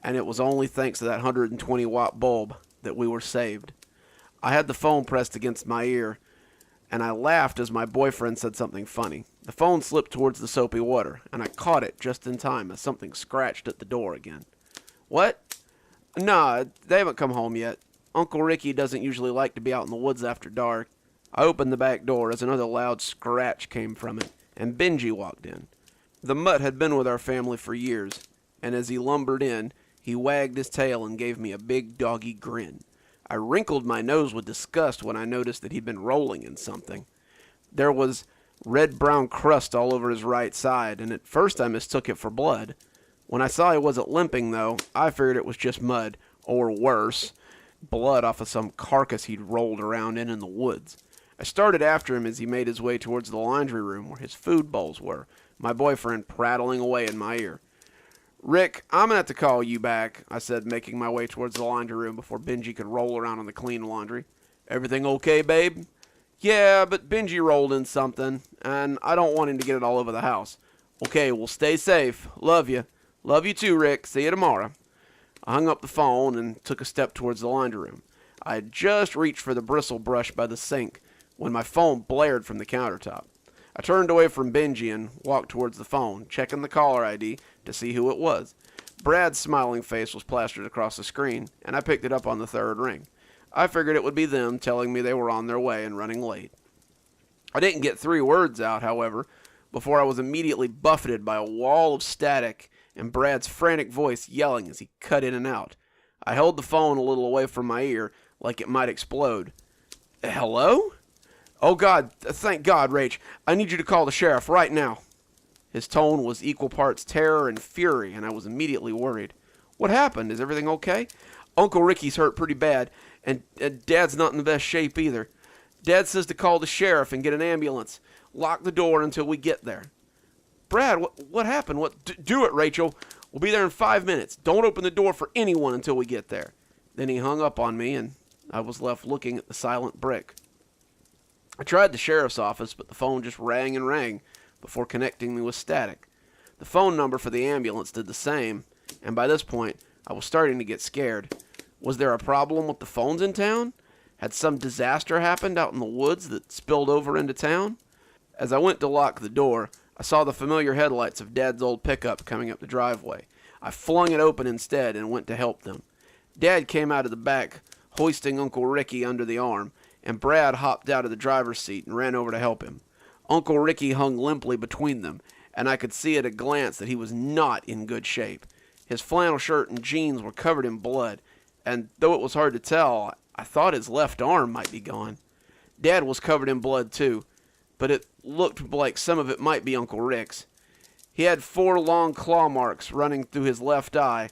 And it was only thanks to that 120-watt bulb that we were saved. I had the phone pressed against my ear, and I laughed as my boyfriend said something funny. The phone slipped towards the soapy water, and I caught it just in time as something scratched at the door again. "What?" "Nah, they haven't come home yet. Uncle Ricky doesn't usually like to be out in the woods after dark. I opened the back door as another loud scratch came from it, and Benji walked in. The mutt had been with our family for years, and as he lumbered in, he wagged his tail and gave me a big doggy grin. I wrinkled my nose with disgust when I noticed that he'd been rolling in something. There was red-brown crust all over his right side, and at first I mistook it for blood. When I saw he wasn't limping, though, I figured it was just mud, or worse, blood off of some carcass he'd rolled around in the woods. I started after him as he made his way towards the laundry room where his food bowls were, my boyfriend prattling away in my ear. "Rick, I'm going to have to call you back," I said, making my way towards the laundry room before Benji could roll around on the clean laundry. "Everything okay, babe?" "Yeah, but Benji rolled in something, and I don't want him to get it all over the house." "Okay, well, stay safe. Love you. Love you too, Rick. See you tomorrow." I hung up the phone and took a step towards the laundry room. I had just reached for the bristle brush by the sink when my phone blared from the countertop. I turned away from Benji and walked towards the phone, checking the caller ID to see who it was. Brad's smiling face was plastered across the screen, and I picked it up on the third ring. I figured it would be them telling me they were on their way and running late. I didn't get 3 words out, however, before I was immediately buffeted by a wall of static and Brad's frantic voice yelling as he cut in and out. I held the phone a little away from my ear, like it might explode. "Hello? Oh, God, thank God, Rach. I need you to call the sheriff right now." His tone was equal parts terror and fury, and I was immediately worried. "What happened? Is everything okay?" "Uncle Ricky's hurt pretty bad, and Dad's not in the best shape either. Dad says to call the sheriff and get an ambulance. Lock the door until we get there." "Brad, what happened? Do it, Rachel. We'll be there in 5 minutes. Don't open the door for anyone until we get there." Then he hung up on me, and I was left looking at the silent brick. I tried the sheriff's office, but the phone just rang and rang before connecting me with static. The phone number for the ambulance did the same, and by this point, I was starting to get scared. Was there a problem with the phones in town? Had some disaster happened out in the woods that spilled over into town? As I went to lock the door, I saw the familiar headlights of Dad's old pickup coming up the driveway. I flung it open instead and went to help them. Dad came out of the back, hoisting Uncle Ricky under the arm, and Brad hopped out of the driver's seat and ran over to help him. Uncle Ricky hung limply between them, and I could see at a glance that he was not in good shape. His flannel shirt and jeans were covered in blood, and though it was hard to tell, I thought his left arm might be gone. Dad was covered in blood too, but it looked like some of it might be Uncle Rick's. He had 4 long claw marks running through his left eye,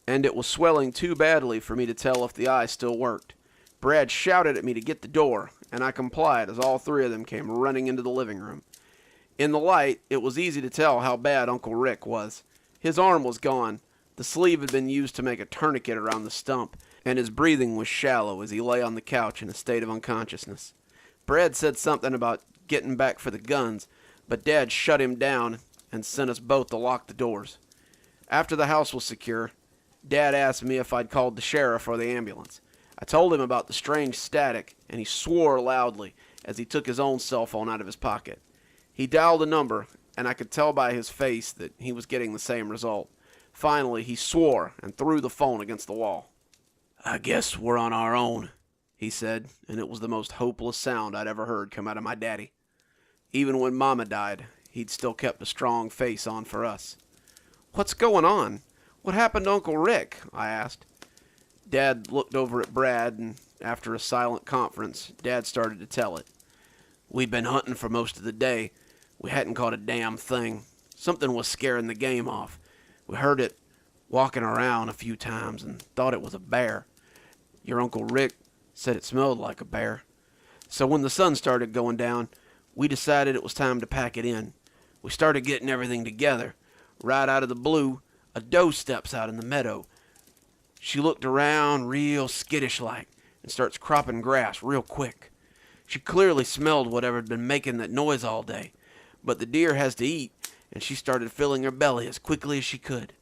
and it was swelling too badly for me to tell if the eye still worked. Brad shouted at me to get the door, and I complied as all 3 of them came running into the living room. In the light, it was easy to tell how bad Uncle Rick was. His arm was gone. The sleeve had been used to make a tourniquet around the stump, and his breathing was shallow as he lay on the couch in a state of unconsciousness. Brad said something about getting back for the guns, but Dad shut him down and sent us both to lock the doors. After the house was secure, Dad asked me if I'd called the sheriff or the ambulance. I told him about the strange static, and he swore loudly as he took his own cell phone out of his pocket. He dialed a number, and I could tell by his face that he was getting the same result. Finally, he swore and threw the phone against the wall. "I guess we're on our own," he said, and it was the most hopeless sound I'd ever heard come out of my daddy. Even when Mama died, he'd still kept a strong face on for us. "What's going on? What happened to Uncle Rick?" I asked. Dad looked over at Brad, and after a silent conference, Dad started to tell it. "We'd been hunting for most of the day. We hadn't caught a damn thing. Something was scaring the game off. We heard it walking around a few times and thought it was a bear. Your Uncle Rick said it smelled like a bear. So when the sun started going down, we decided it was time to pack it in. We started getting everything together. Right out of the blue, a doe steps out in the meadow. She looked around real skittish-like and starts cropping grass real quick. She clearly smelled whatever had been making that noise all day, but the deer has to eat, and she started filling her belly as quickly as she could.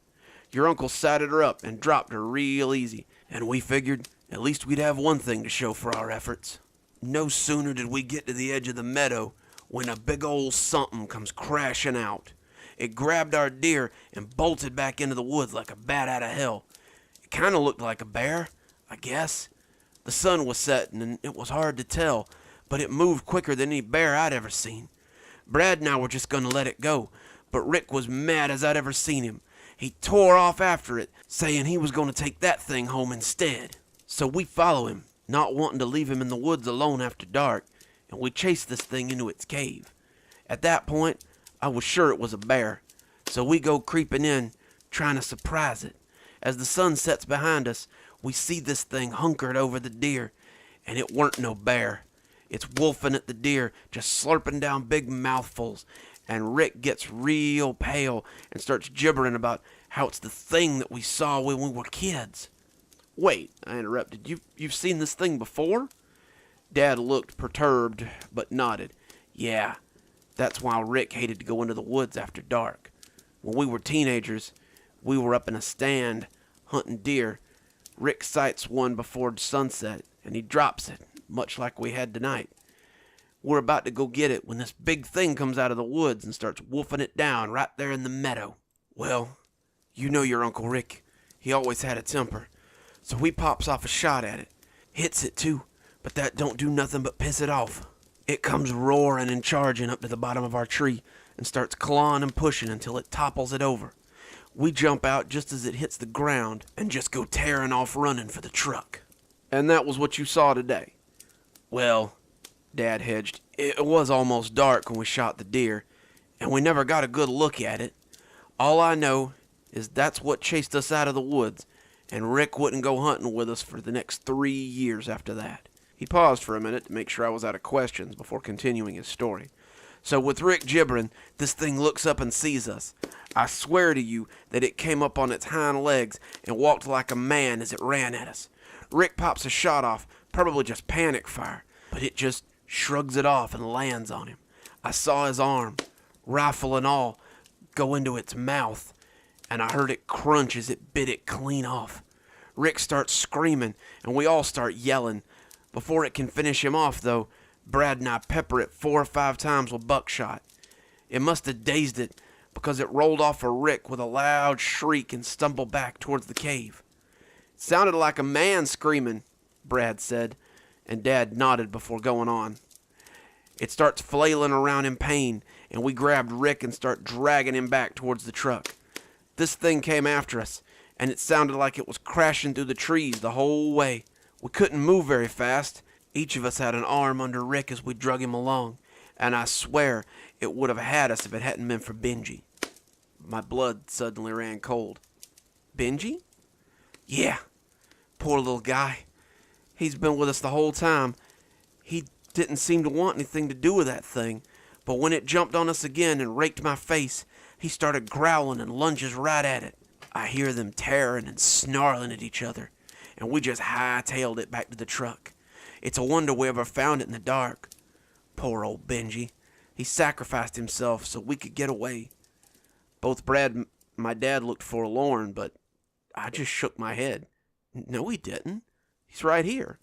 Your uncle sighted her up and dropped her real easy, and we figured at least we'd have one thing to show for our efforts. No sooner did we get to the edge of the meadow when a big old something comes crashing out. It grabbed our deer and bolted back into the woods like a bat out of hell. It kind of looked like a bear, I guess, The sun was setting, and it was hard to tell, but it moved quicker than any bear I'd ever seen. Brad and I were just going to let it go, but Rick was mad as I'd ever seen him. He tore off after it, saying he was going to take that thing home instead. So we follow him, not wanting to leave him in the woods alone after dark, and we chased this thing into its cave. At that point, I was sure it was a bear, so we go creeping in, trying to surprise it. As the sun sets behind us, we see this thing hunkered over the deer, and it weren't no bear. It's wolfing at the deer, just slurping down big mouthfuls, and Rick gets real pale and starts gibbering about how it's the thing that we saw when we were kids. Wait, I interrupted, you've seen this thing before? Dad looked perturbed, but nodded. Yeah, that's why Rick hated to go into the woods after dark. When we were teenagers, we were up in a stand, hunting deer. Rick sights one before sunset, and he drops it, much like we had tonight. We're about to go get it when this big thing comes out of the woods and starts wolfing it down right there in the meadow. Well, you know your Uncle Rick. He always had a temper. So he pops off a shot at it. Hits it too, but that don't do nothing but piss it off. It comes roaring and charging up to the bottom of our tree and starts clawing and pushing until it topples it over. We jump out just as it hits the ground and just go tearing off running for the truck. And that was what you saw today? Well, Dad hedged, it was almost dark when we shot the deer, and we never got a good look at it. All I know is that's what chased us out of the woods, and Rick wouldn't go hunting with us for the next 3 years after that. He paused for a minute to make sure I was out of questions before continuing his story. So with Rick gibbering, this thing looks up and sees us. I swear to you that it came up on its hind legs and walked like a man as it ran at us. Rick pops a shot off, probably just panic fire, but it just shrugs it off and lands on him. I saw his arm, rifle and all, go into its mouth, and I heard it crunch as it bit it clean off. Rick starts screaming, and we all start yelling. Before it can finish him off, though, Brad and I pepper it 4 or 5 times with buckshot. It must have dazed it, because it rolled off of Rick with a loud shriek and stumbled back towards the cave. It sounded like a man screaming, Brad said, and Dad nodded before going on. It starts flailing around in pain, and we grabbed Rick and start dragging him back towards the truck. This thing came after us, and it sounded like it was crashing through the trees the whole way. We couldn't move very fast. Each of us had an arm under Rick as we drug him along, and I swear it would have had us if it hadn't been for Benji. My blood suddenly ran cold. Benji? Yeah, poor little guy. He's been with us the whole time. He didn't seem to want anything to do with that thing, but when it jumped on us again and raked my face, he started growling and lunges right at it. I hear them tearing and snarling at each other, and we just hightailed it back to the truck. It's a wonder we ever found it in the dark. Poor old Benji. He sacrificed himself so we could get away. Both Brad and my dad looked forlorn, but I just shook my head. No, he didn't. He's right here.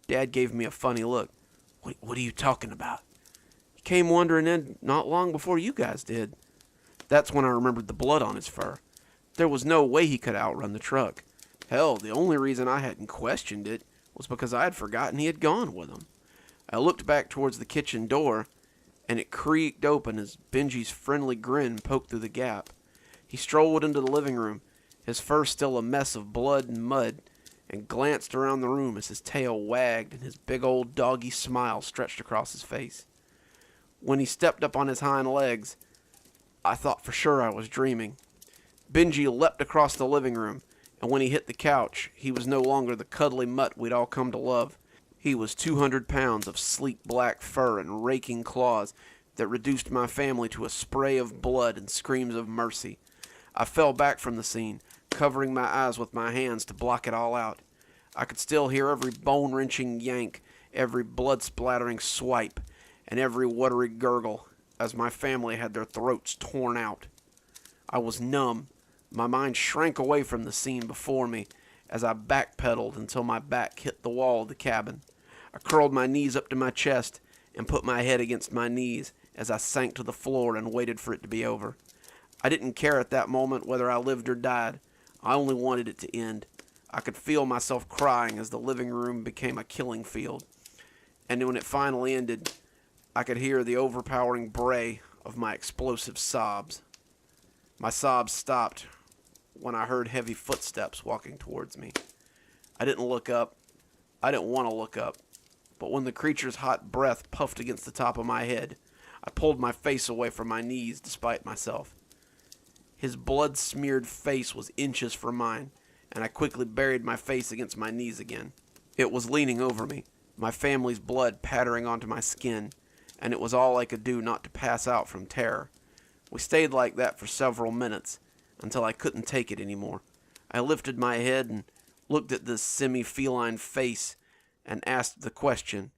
Dad gave me a funny look. What are you talking about? He came wandering in not long before you guys did. That's when I remembered the blood on his fur. There was no way he could outrun the truck. Hell, the only reason I hadn't questioned it was because I had forgotten he had gone with him. I looked back towards the kitchen door, and it creaked open as Benji's friendly grin poked through the gap. He strolled into the living room, his fur still a mess of blood and mud, and glanced around the room as his tail wagged and his big old doggy smile stretched across his face. When he stepped up on his hind legs, I thought for sure I was dreaming. Benji leapt across the living room, and when he hit the couch, he was no longer the cuddly mutt we'd all come to love. He was 200 pounds of sleek black fur and raking claws that reduced my family to a spray of blood and screams of mercy. I fell back from the scene, covering my eyes with my hands to block it all out. I could still hear every bone-wrenching yank, every blood-splattering swipe, and every watery gurgle as my family had their throats torn out. I was numb. My mind shrank away from the scene before me as I backpedaled until my back hit the wall of the cabin. I curled my knees up to my chest and put my head against my knees as I sank to the floor and waited for it to be over. I didn't care at that moment whether I lived or died. I only wanted it to end. I could feel myself crying as the living room became a killing field. And when it finally ended, I could hear the overpowering bray of my explosive sobs. My sobs stopped when I heard heavy footsteps walking towards me. I didn't look up. I didn't want to look up. But when the creature's hot breath puffed against the top of my head, I pulled my face away from my knees despite myself. His blood-smeared face was inches from mine, and I quickly buried my face against my knees again. It was leaning over me, my family's blood pattering onto my skin, and it was all I could do not to pass out from terror. We stayed like that for several minutes, until I couldn't take it anymore. I lifted my head and looked at this semi-feline face and asked the question,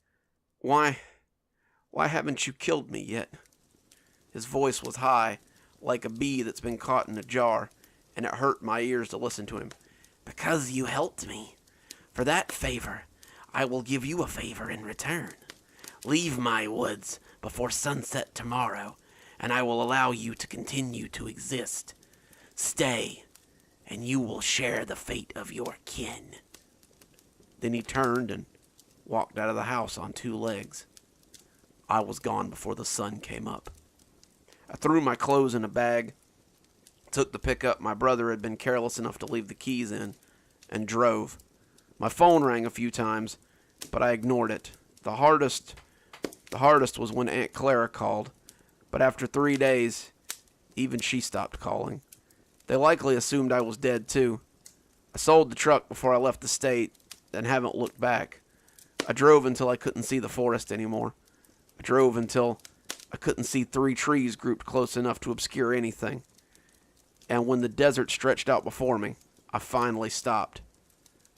Why haven't you killed me yet? His voice was high, like a bee that's been caught in a jar, and it hurt my ears to listen to him. Because you helped me. For that favor, I will give you a favor in return. Leave my woods before sunset tomorrow, and I will allow you to continue to exist. Stay, and you will share the fate of your kin. Then he turned and walked out of the house on 2 legs. I was gone before the sun came up. I threw my clothes in a bag, took the pickup my brother had been careless enough to leave the keys in, and drove. My phone rang a few times, but I ignored it. The hardest was when Aunt Clara called, but after 3 days, even she stopped calling. They likely assumed I was dead too. I sold the truck before I left the state, and haven't looked back. I drove until I couldn't see the forest anymore. I drove until I couldn't see 3 trees grouped close enough to obscure anything. And when the desert stretched out before me, I finally stopped.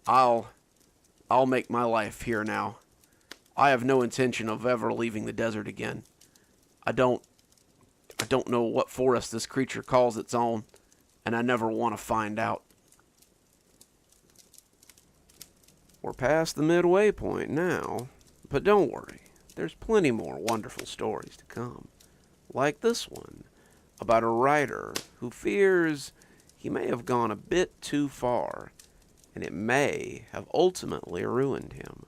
I'll make my life here now. I have no intention of ever leaving the desert again. I don't know what forest this creature calls its own, and I never want to find out. We're past the midway point now, but don't worry. There's plenty more wonderful stories to come, like this one, about a writer who fears he may have gone a bit too far, and it may have ultimately ruined him.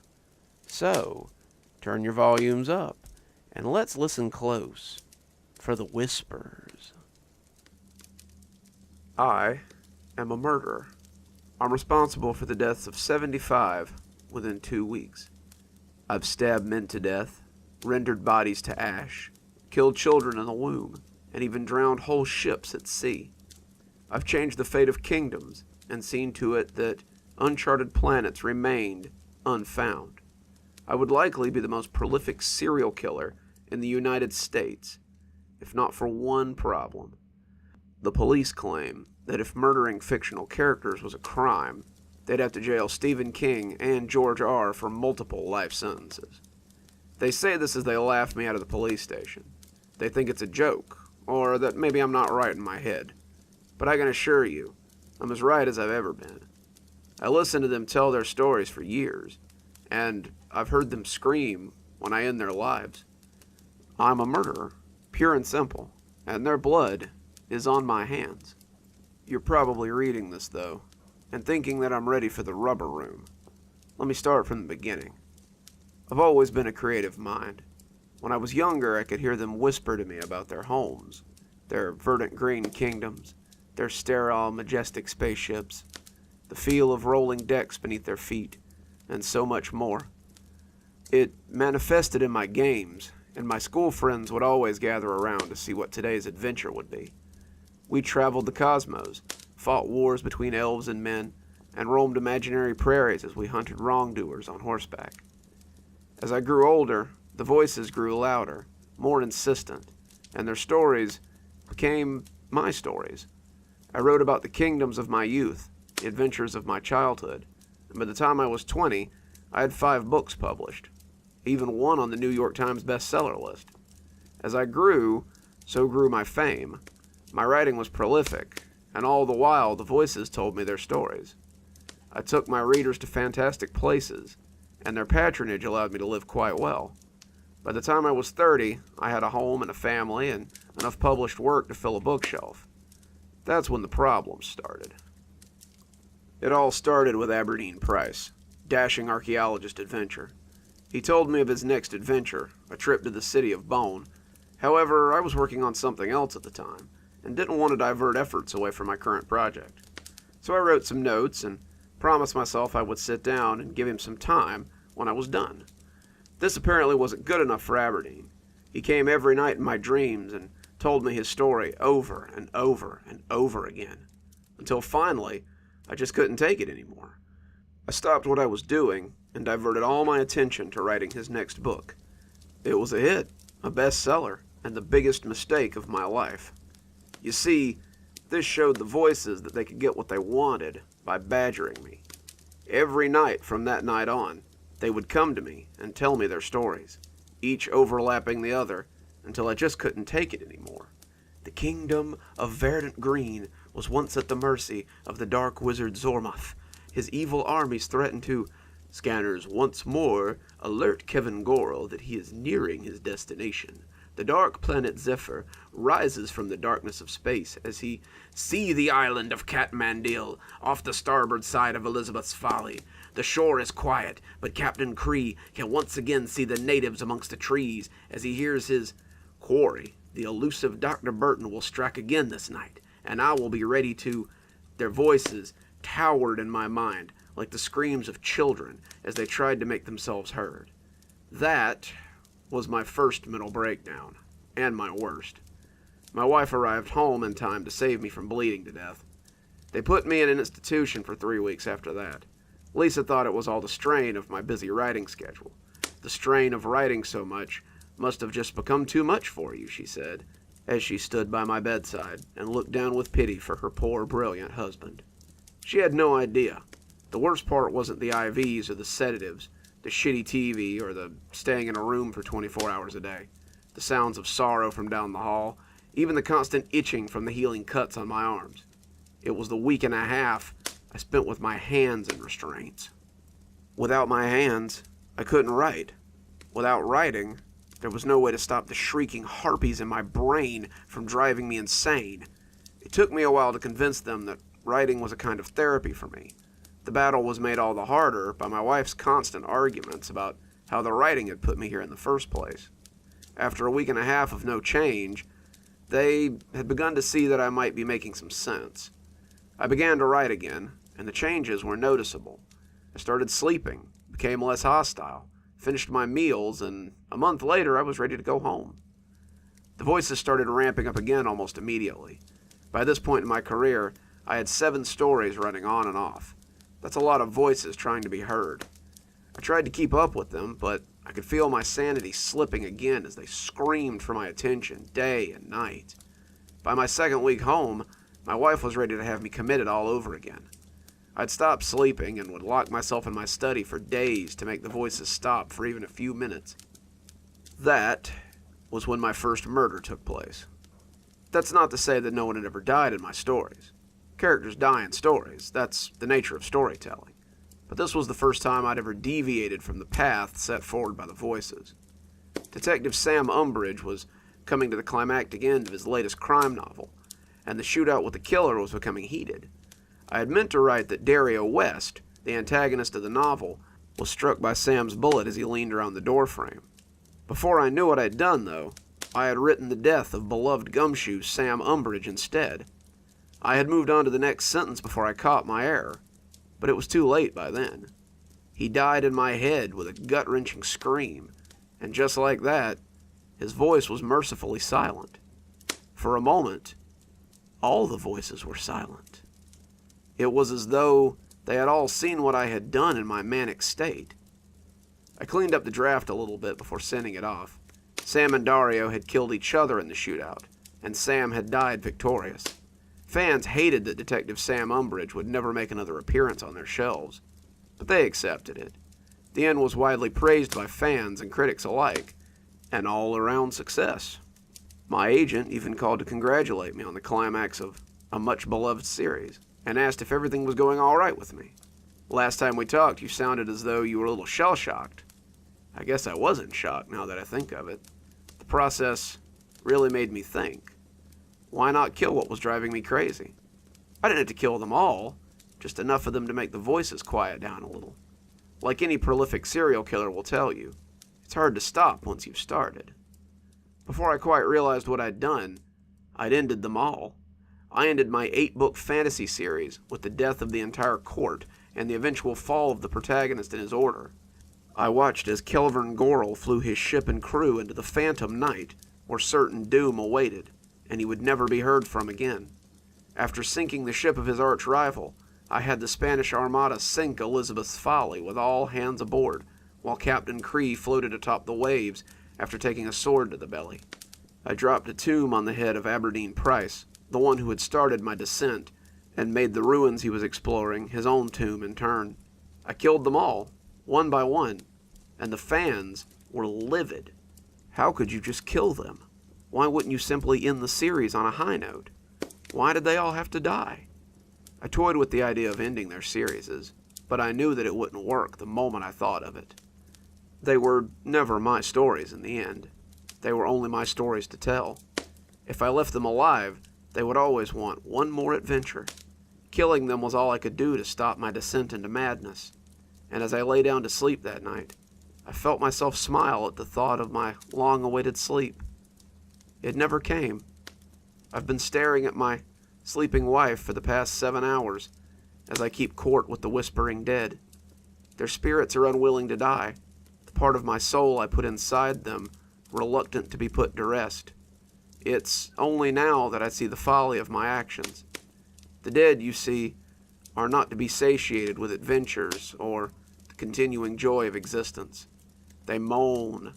So, turn your volumes up, and let's listen close for the whispers. I am a murderer. I'm responsible for the deaths of 75 within 2 weeks. I've stabbed men to death, rendered bodies to ash, killed children in the womb, and even drowned whole ships at sea. I've changed the fate of kingdoms and seen to it that uncharted planets remained unfound. I would likely be the most prolific serial killer in the United States, if not for one problem. The police claim that if murdering fictional characters was a crime, they'd have to jail Stephen King and George R. for multiple life sentences. They say this as they laugh me out of the police station. They think it's a joke, or that maybe I'm not right in my head. But I can assure you, I'm as right as I've ever been. I listened to them tell their stories for years, and I've heard them scream when I end their lives. I'm a murderer, pure and simple, and their blood is on my hands. You're probably reading this, though, and thinking that I'm ready for the rubber room. Let me start from the beginning. I've always been a creative mind. When I was younger, I could hear them whisper to me about their homes, their verdant green kingdoms, their sterile, majestic spaceships, the feel of rolling decks beneath their feet, and so much more. It manifested in my games, and my school friends would always gather around to see what today's adventure would be. We traveled the cosmos, fought wars between elves and men, and roamed imaginary prairies as we hunted wrongdoers on horseback. As I grew older, the voices grew louder, more insistent, and their stories became my stories. I wrote about the kingdoms of my youth, the adventures of my childhood, and by the time I was 20, I had 5 books published, even one on the New York Times bestseller list. As I grew, so grew my fame. My writing was prolific, and all the while the voices told me their stories. I took my readers to fantastic places, and their patronage allowed me to live quite well. By the time I was 30, I had a home and a family and enough published work to fill a bookshelf. That's when the problems started. It all started with Aberdeen Price, dashing archaeologist adventure. He told me of his next adventure, a trip to the city of Bone. However, I was working on something else at the time, and didn't want to divert efforts away from my current project. So I wrote some notes and promised myself I would sit down and give him some time when I was done. This apparently wasn't good enough for Aberdeen. He came every night in my dreams and told me his story over and over and over again, until finally, I just couldn't take it anymore. I stopped what I was doing and diverted all my attention to writing his next book. It was a hit, a bestseller, and the biggest mistake of my life. You see, this showed the voices that they could get what they wanted by badgering me. Every night from that night on, they would come to me and tell me their stories, each overlapping the other, until I just couldn't take it anymore. The kingdom of Verdant Green was once at the mercy of the dark wizard Zormoth. His evil armies threatened to... Scanners once more alert Kevin Gorel that he is nearing his destination. The dark planet Zephyr rises from the darkness of space as he see the island of Katmandil off the starboard side of Elizabeth's Folly. The shore is quiet, but Captain Cree can once again see the natives amongst the trees as he hears his quarry. The elusive Dr. Burton will strike again this night, and I will be ready to... Their voices towered in my mind like the screams of children as they tried to make themselves heard. That was my first mental breakdown, and my worst. My wife arrived home in time to save me from bleeding to death. They put me in an institution for 3 weeks after that. Lisa thought it was all the strain of my busy writing schedule. The strain of writing so much must have just become too much for you, she said, as she stood by my bedside and looked down with pity for her poor, brilliant husband. She had no idea. The worst part wasn't the IVs or the sedatives, the shitty TV, or the staying in a room for 24 hours a day, the sounds of sorrow from down the hall, even the constant itching from the healing cuts on my arms. It was the week and a half I spent with my hands in restraints. Without my hands, I couldn't write. Without writing, there was no way to stop the shrieking harpies in my brain from driving me insane. It took me a while to convince them that writing was a kind of therapy for me. The battle was made all the harder by my wife's constant arguments about how the writing had put me here in the first place. After a week and a half of no change, they had begun to see that I might be making some sense. I began to write again, and the changes were noticeable. I started sleeping, became less hostile, finished my meals, and a month later I was ready to go home. The voices started ramping up again almost immediately. By this point in my career, I had 7 stories running on and off. That's a lot of voices trying to be heard. I tried to keep up with them, but I could feel my sanity slipping again as they screamed for my attention day and night. By my 2nd week home, my wife was ready to have me committed all over again. I'd stop sleeping and would lock myself in my study for days to make the voices stop for even a few minutes. That was when my first murder took place. That's not to say that no one had ever died in my stories. Characters die in stories. That's the nature of storytelling. But this was the first time I'd ever deviated from the path set forward by the voices. Detective Sam Umbridge was coming to the climactic end of his latest crime novel, and the shootout with the killer was becoming heated. I had meant to write that Dario West, the antagonist of the novel, was struck by Sam's bullet as he leaned around the doorframe. Before I knew what I'd done, though, I had written the death of beloved gumshoe Sam Umbridge instead. I had moved on to the next sentence before I caught my error, but it was too late by then. He died in my head with a gut-wrenching scream, and just like that, his voice was mercifully silent. For a moment, all the voices were silent. It was as though they had all seen what I had done in my manic state. I cleaned up the draft a little bit before sending it off. Sam and Dario had killed each other in the shootout, and Sam had died victorious. Fans hated that Detective Sam Umbridge would never make another appearance on their shelves, but they accepted it. The end was widely praised by fans and critics alike, an all-around success. My agent even called to congratulate me on the climax of a much-beloved series, and asked if everything was going all right with me. Last time we talked, you sounded as though you were a little shell-shocked. I guess I wasn't shocked now that I think of it. The process really made me think. Why not kill what was driving me crazy? I didn't have to kill them all. just enough of them to make the voices quiet down a little. Like any prolific serial killer will tell you, it's hard to stop once you've started. Before I quite realized what I'd done, I'd ended them all. I ended my 8-book fantasy series with the death of the entire court and the eventual fall of the protagonist in his order. I watched as Kelvern Gorel flew his ship and crew into the phantom night where certain doom awaited, and he would never be heard from again. After sinking the ship of his arch-rival, I had the Spanish Armada sink Elizabeth's Folly with all hands aboard, while Captain Cree floated atop the waves after taking a sword to the belly. I dropped a tomb on the head of Aberdeen Price, the one who had started my descent, and made the ruins he was exploring his own tomb in turn. I killed them all, one by one, and the fans were livid. How could you just kill them? Why wouldn't you simply end the series on a high note? Why did they all have to die? I toyed with the idea of ending their series, but I knew that it wouldn't work the moment I thought of it. They were never my stories in the end. They were only my stories to tell. If I left them alive, they would always want one more adventure. Killing them was all I could do to stop my descent into madness. And as I lay down to sleep that night, I felt myself smile at the thought of my long-awaited sleep. It never came. I've been staring at my sleeping wife for the past 7 hours as I keep court with the whispering dead. Their spirits are unwilling to die. The part of my soul I put inside them, reluctant to be put to rest. It's only now that I see the folly of my actions. The dead, you see, are not to be satiated with adventures or the continuing joy of existence. They moan,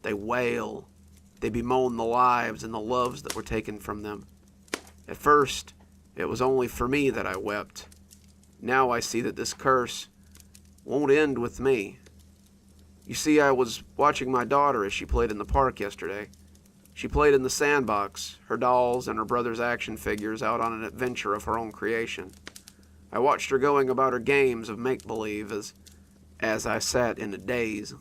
they wail, they bemoan the lives and the loves that were taken from them. At first, it was only for me that I wept. Now I see that this curse won't end with me. You see, I was watching my daughter as she played in the park yesterday. She played in the sandbox, her dolls and her brother's action figures out on an adventure of her own creation. I watched her going about her games of make-believe as I sat in a daze.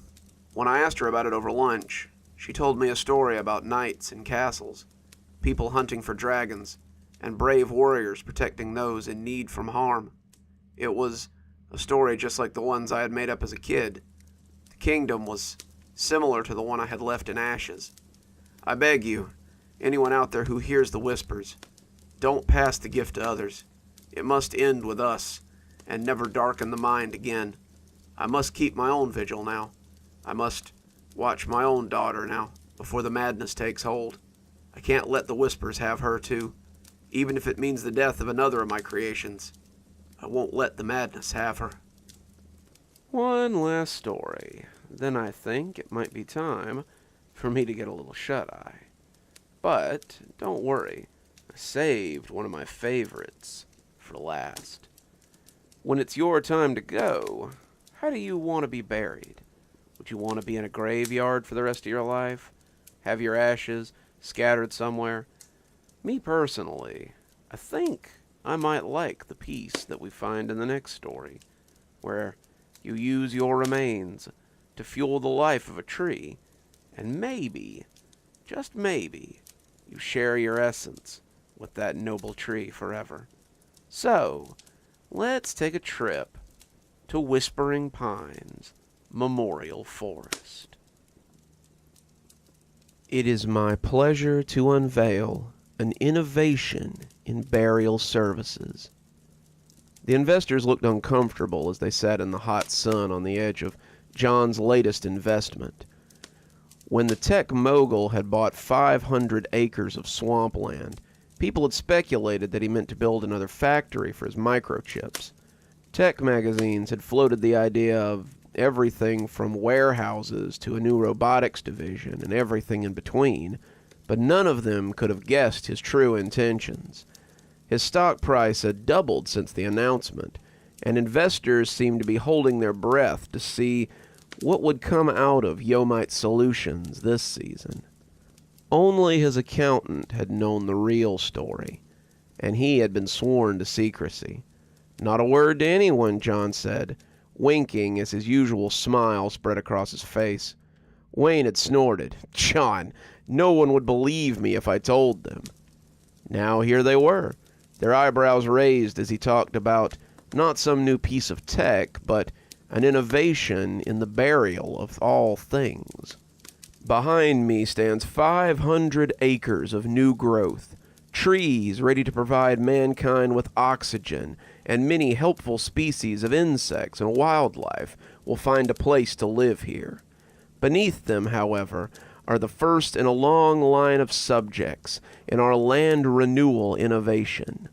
When I asked her about it over lunch, she told me a story about knights and castles, people hunting for dragons, and brave warriors protecting those in need from harm. It was a story just like the ones I had made up as a kid. The kingdom was similar to the one I had left in ashes. I beg you, anyone out there who hears the whispers, don't pass the gift to others. It must end with us, and never darken the mind again. I must keep my own vigil now. I must watch my own daughter now, before the madness takes hold. I can't let the whispers have her too, even if it means the death of another of my creations. I won't let the madness have her. One last story. Then I think it might be time for me to get a little shut-eye. But don't worry, I saved one of my favorites for last. When it's your time to go, how do you want to be buried? Would you want to be in a graveyard for the rest of your life? Have your ashes scattered somewhere? Me personally, I think I might like the piece that we find in the next story, where you use your remains to fuel the life of a tree, and maybe, just maybe, you share your essence with that noble tree forever. So, let's take a trip to Whispering Pines Memorial Forest. It is my pleasure to unveil an innovation in burial services. The investors looked uncomfortable as they sat in the hot sun on the edge of John's latest investment. When the tech mogul had bought 500 acres of swampland, people had speculated that he meant to build another factory for his microchips. Tech magazines had floated the idea of everything from warehouses to a new robotics division and everything in between, but none of them could have guessed his true intentions. His stock price had doubled since the announcement, and investors seemed to be holding their breath to see what would come out of Yomite Solutions this season. Only his accountant had known the real story, and he had been sworn to secrecy. Not a word to anyone, John said, winking as his usual smile spread across his face. Wayne had snorted. John, no one would believe me if I told them. Now here they were, their eyebrows raised as he talked about Not some new piece of tech, but an innovation in the burial of all things. Behind me stands 500 acres of new growth, trees ready to provide mankind with oxygen, and many helpful species of insects and wildlife will find a place to live here. Beneath them, however, are the first in a long line of subjects in our land renewal innovation.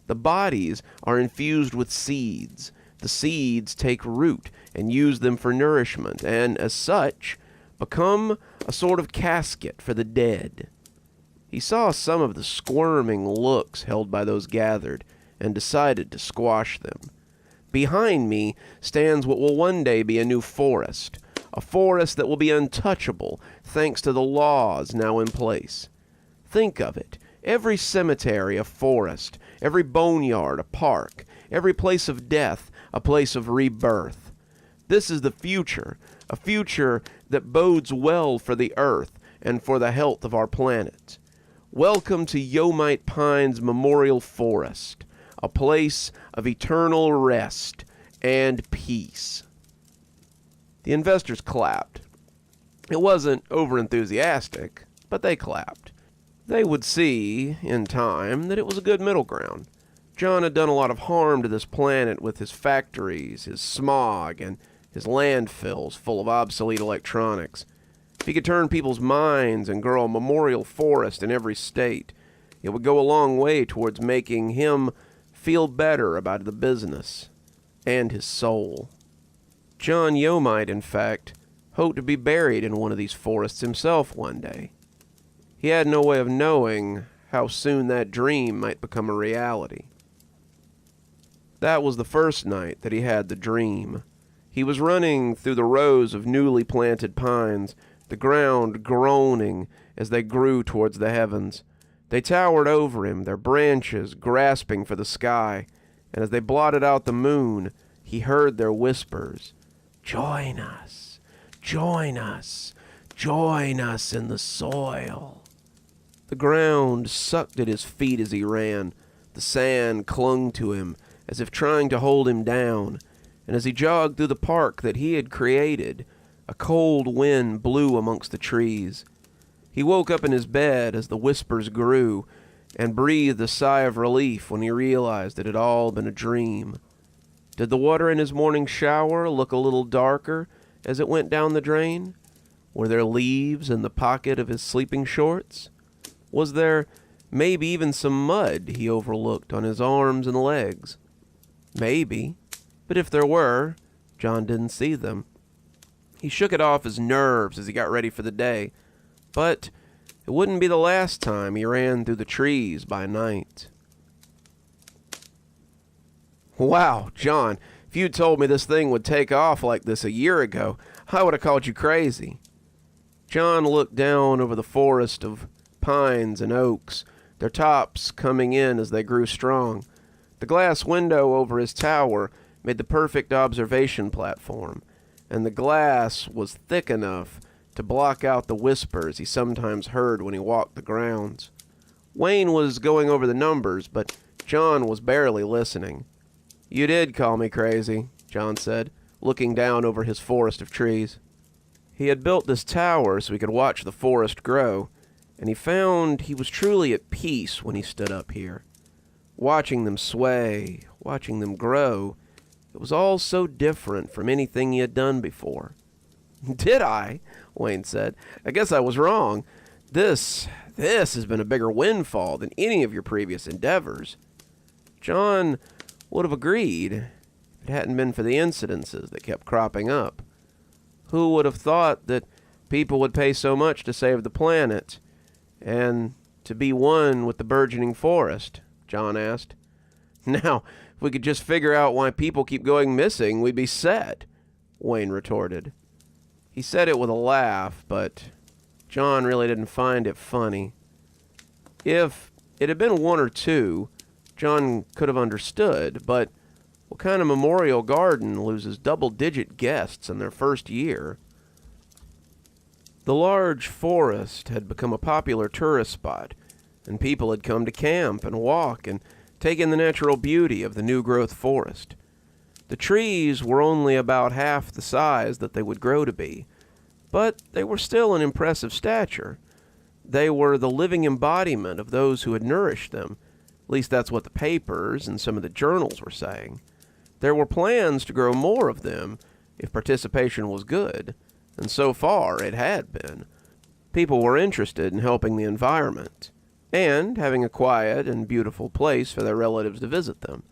The bodies are infused with seeds. The seeds take root and use them for nourishment, and as such, become a sort of casket for the dead. He saw some of the squirming looks held by those gathered, and decided to squash them. Behind me stands what will one day be a new forest, a forest that will be untouchable thanks to the laws now in place. Think of it. Every cemetery a forest, every boneyard a park, every place of death a place of rebirth. This is the future, a future that bodes well for the earth and for the health of our planet. Welcome to Yomite Pines Memorial Forest, a place of eternal rest and peace. The investors clapped. It wasn't over-enthusiastic, but they clapped. They would see, in time, that it was a good middle ground. John had done a lot of harm to this planet with his factories, his smog, and his landfills full of obsolete electronics. If he could turn people's minds and grow a memorial forest in every state, it would go a long way towards making him feel better about the business and his soul. John Yomite, in fact, hoped to be buried in one of these forests himself one day. He had no way of knowing how soon that dream might become a reality. That was the first night that he had the dream. He was running through the rows of newly planted pines, the ground groaning as they grew towards the heavens. They towered over him, their branches grasping for the sky, and as they blotted out the moon, he heard their whispers. "Join us, join us, join us in the soil." The ground sucked at his feet as he ran. The sand clung to him, as if trying to hold him down, and as he jogged through the park that he had created, a cold wind blew amongst the trees. He woke up in his bed as the whispers grew, and breathed a sigh of relief when he realized it had all been a dream. Did the water in his morning shower look a little darker as it went down the drain? Were there leaves in the pocket of his sleeping shorts? Was there maybe even some mud he overlooked on his arms and legs? Maybe, but if there were, John didn't see them. He shook it off his nerves as he got ready for the day, but it wouldn't be the last time he ran through the trees by night. Wow, John, if you'd told me this thing would take off like this a year ago, I would have called you crazy. John looked down over the forest of pines and oaks, their tops coming in as they grew strong. The glass window over his tower made the perfect observation platform, and the glass was thick enough to block out the whispers he sometimes heard when he walked the grounds. Wayne was going over the numbers, but John was barely listening. "You did call me crazy," John said, looking down over his forest of trees. He had built this tower so he could watch the forest grow, and he found he was truly at peace when he stood up here. Watching them sway, watching them grow, it was all so different from anything he had done before. "Did I?" Wayne said. "I guess I was wrong. This has been a bigger windfall than any of your previous endeavors." John would have agreed if it hadn't been for the incidences that kept cropping up. Who would have thought that people would pay so much to save the planet and to be one with the burgeoning forest? John asked. "Now, if we could just figure out why people keep going missing, we'd be set," Wayne retorted. He said it with a laugh, but John really didn't find it funny. If it had been one or two, John could have understood, but what kind of memorial garden loses double-digit guests in their first year? The large forest had become a popular tourist spot, and people had come to camp and walk and take in the natural beauty of the new-growth forest. The trees were only about half the size that they would grow to be, but they were still an impressive stature. They were the living embodiment of those who had nourished them. At least that's what the papers and some of the journals were saying. There were plans to grow more of them if participation was good, and so far it had been. People were interested in helping the environment, and having a quiet and beautiful place for their relatives to visit them.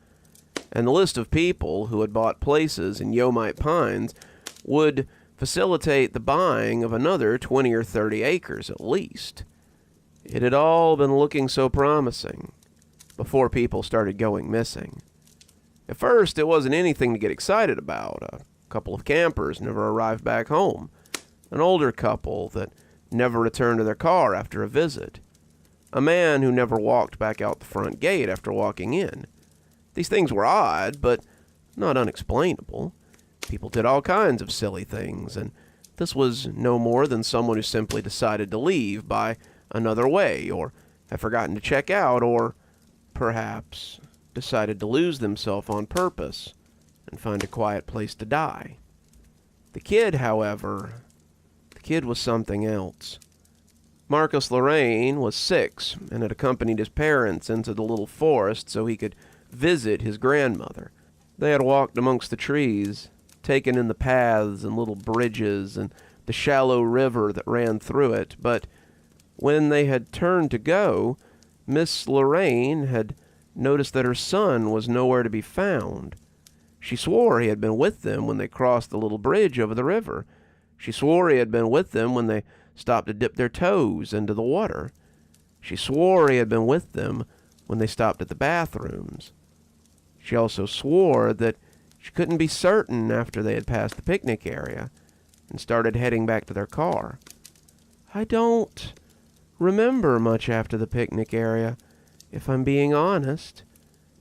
And the list of people who had bought places in Yomite Pines would facilitate the buying of another 20 or 30 acres at least. It had all been looking so promising before people started going missing. At first, it wasn't anything to get excited about. A couple of campers never arrived back home. An older couple that never returned to their car after a visit. A man who never walked back out the front gate after walking in. These things were odd, but not unexplainable. People did all kinds of silly things, and this was no more than someone who simply decided to leave by another way, or had forgotten to check out, or perhaps decided to lose themselves on purpose and find a quiet place to die. The kid, however, was something else. Marcus Lorraine was 6 and had accompanied his parents into the little forest so he could visit his grandmother. They had walked amongst the trees, taken in the paths and little bridges and the shallow river that ran through it, but when they had turned to go, Miss Lorraine had noticed that her son was nowhere to be found. She swore he had been with them when they crossed the little bridge over the river. She swore he had been with them when they stopped to dip their toes into the water. She swore he had been with them when they stopped at the bathrooms. She also swore that she couldn't be certain after they had passed the picnic area and started heading back to their car. I don't remember much after the picnic area, if I'm being honest,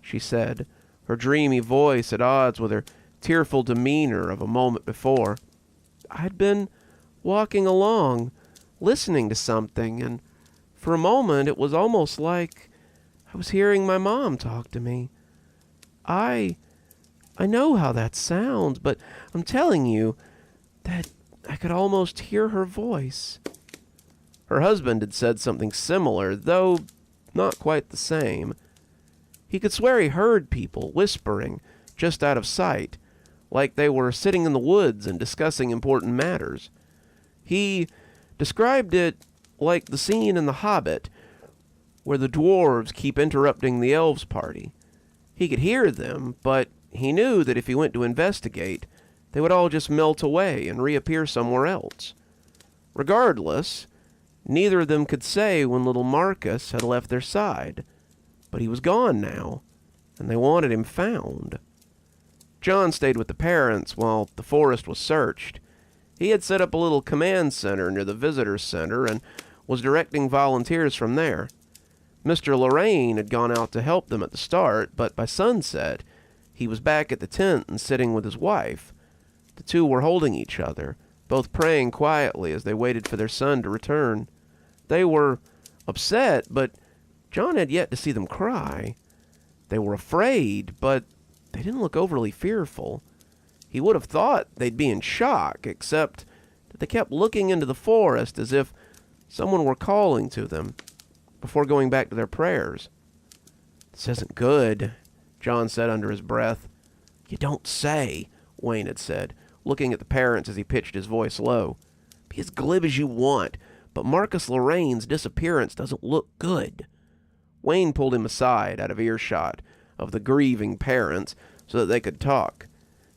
she said, her dreamy voice at odds with her tearful demeanor of a moment before. I'd been walking along, listening to something, and for a moment it was almost like I was hearing my mom talk to me. I know how that sounds, but I'm telling you that I could almost hear her voice. Her husband had said something similar, though not quite the same. He could swear he heard people whispering just out of sight, like they were sitting in the woods and discussing important matters. He described it like the scene in The Hobbit, where the dwarves keep interrupting the elves' party. He could hear them, but he knew that if he went to investigate, they would all just melt away and reappear somewhere else. Regardless, neither of them could say when little Marcus had left their side, but he was gone now, and they wanted him found. John stayed with the parents while the forest was searched. He had set up a little command center near the visitor center and was directing volunteers from there. Mr. Lorraine had gone out to help them at the start, but by sunset, he was back at the tent and sitting with his wife. The two were holding each other, both praying quietly as they waited for their son to return. They were upset, but John had yet to see them cry. They were afraid, but they didn't look overly fearful. He would have thought they'd be in shock, except that they kept looking into the forest as if someone were calling to them before going back to their prayers. "This isn't good," John said under his breath. "You don't say," Wayne had said, looking at the parents as he pitched his voice low. "Be as glib as you want, but Marcus Lorraine's disappearance doesn't look good." Wayne pulled him aside out of earshot of the grieving parents so that they could talk.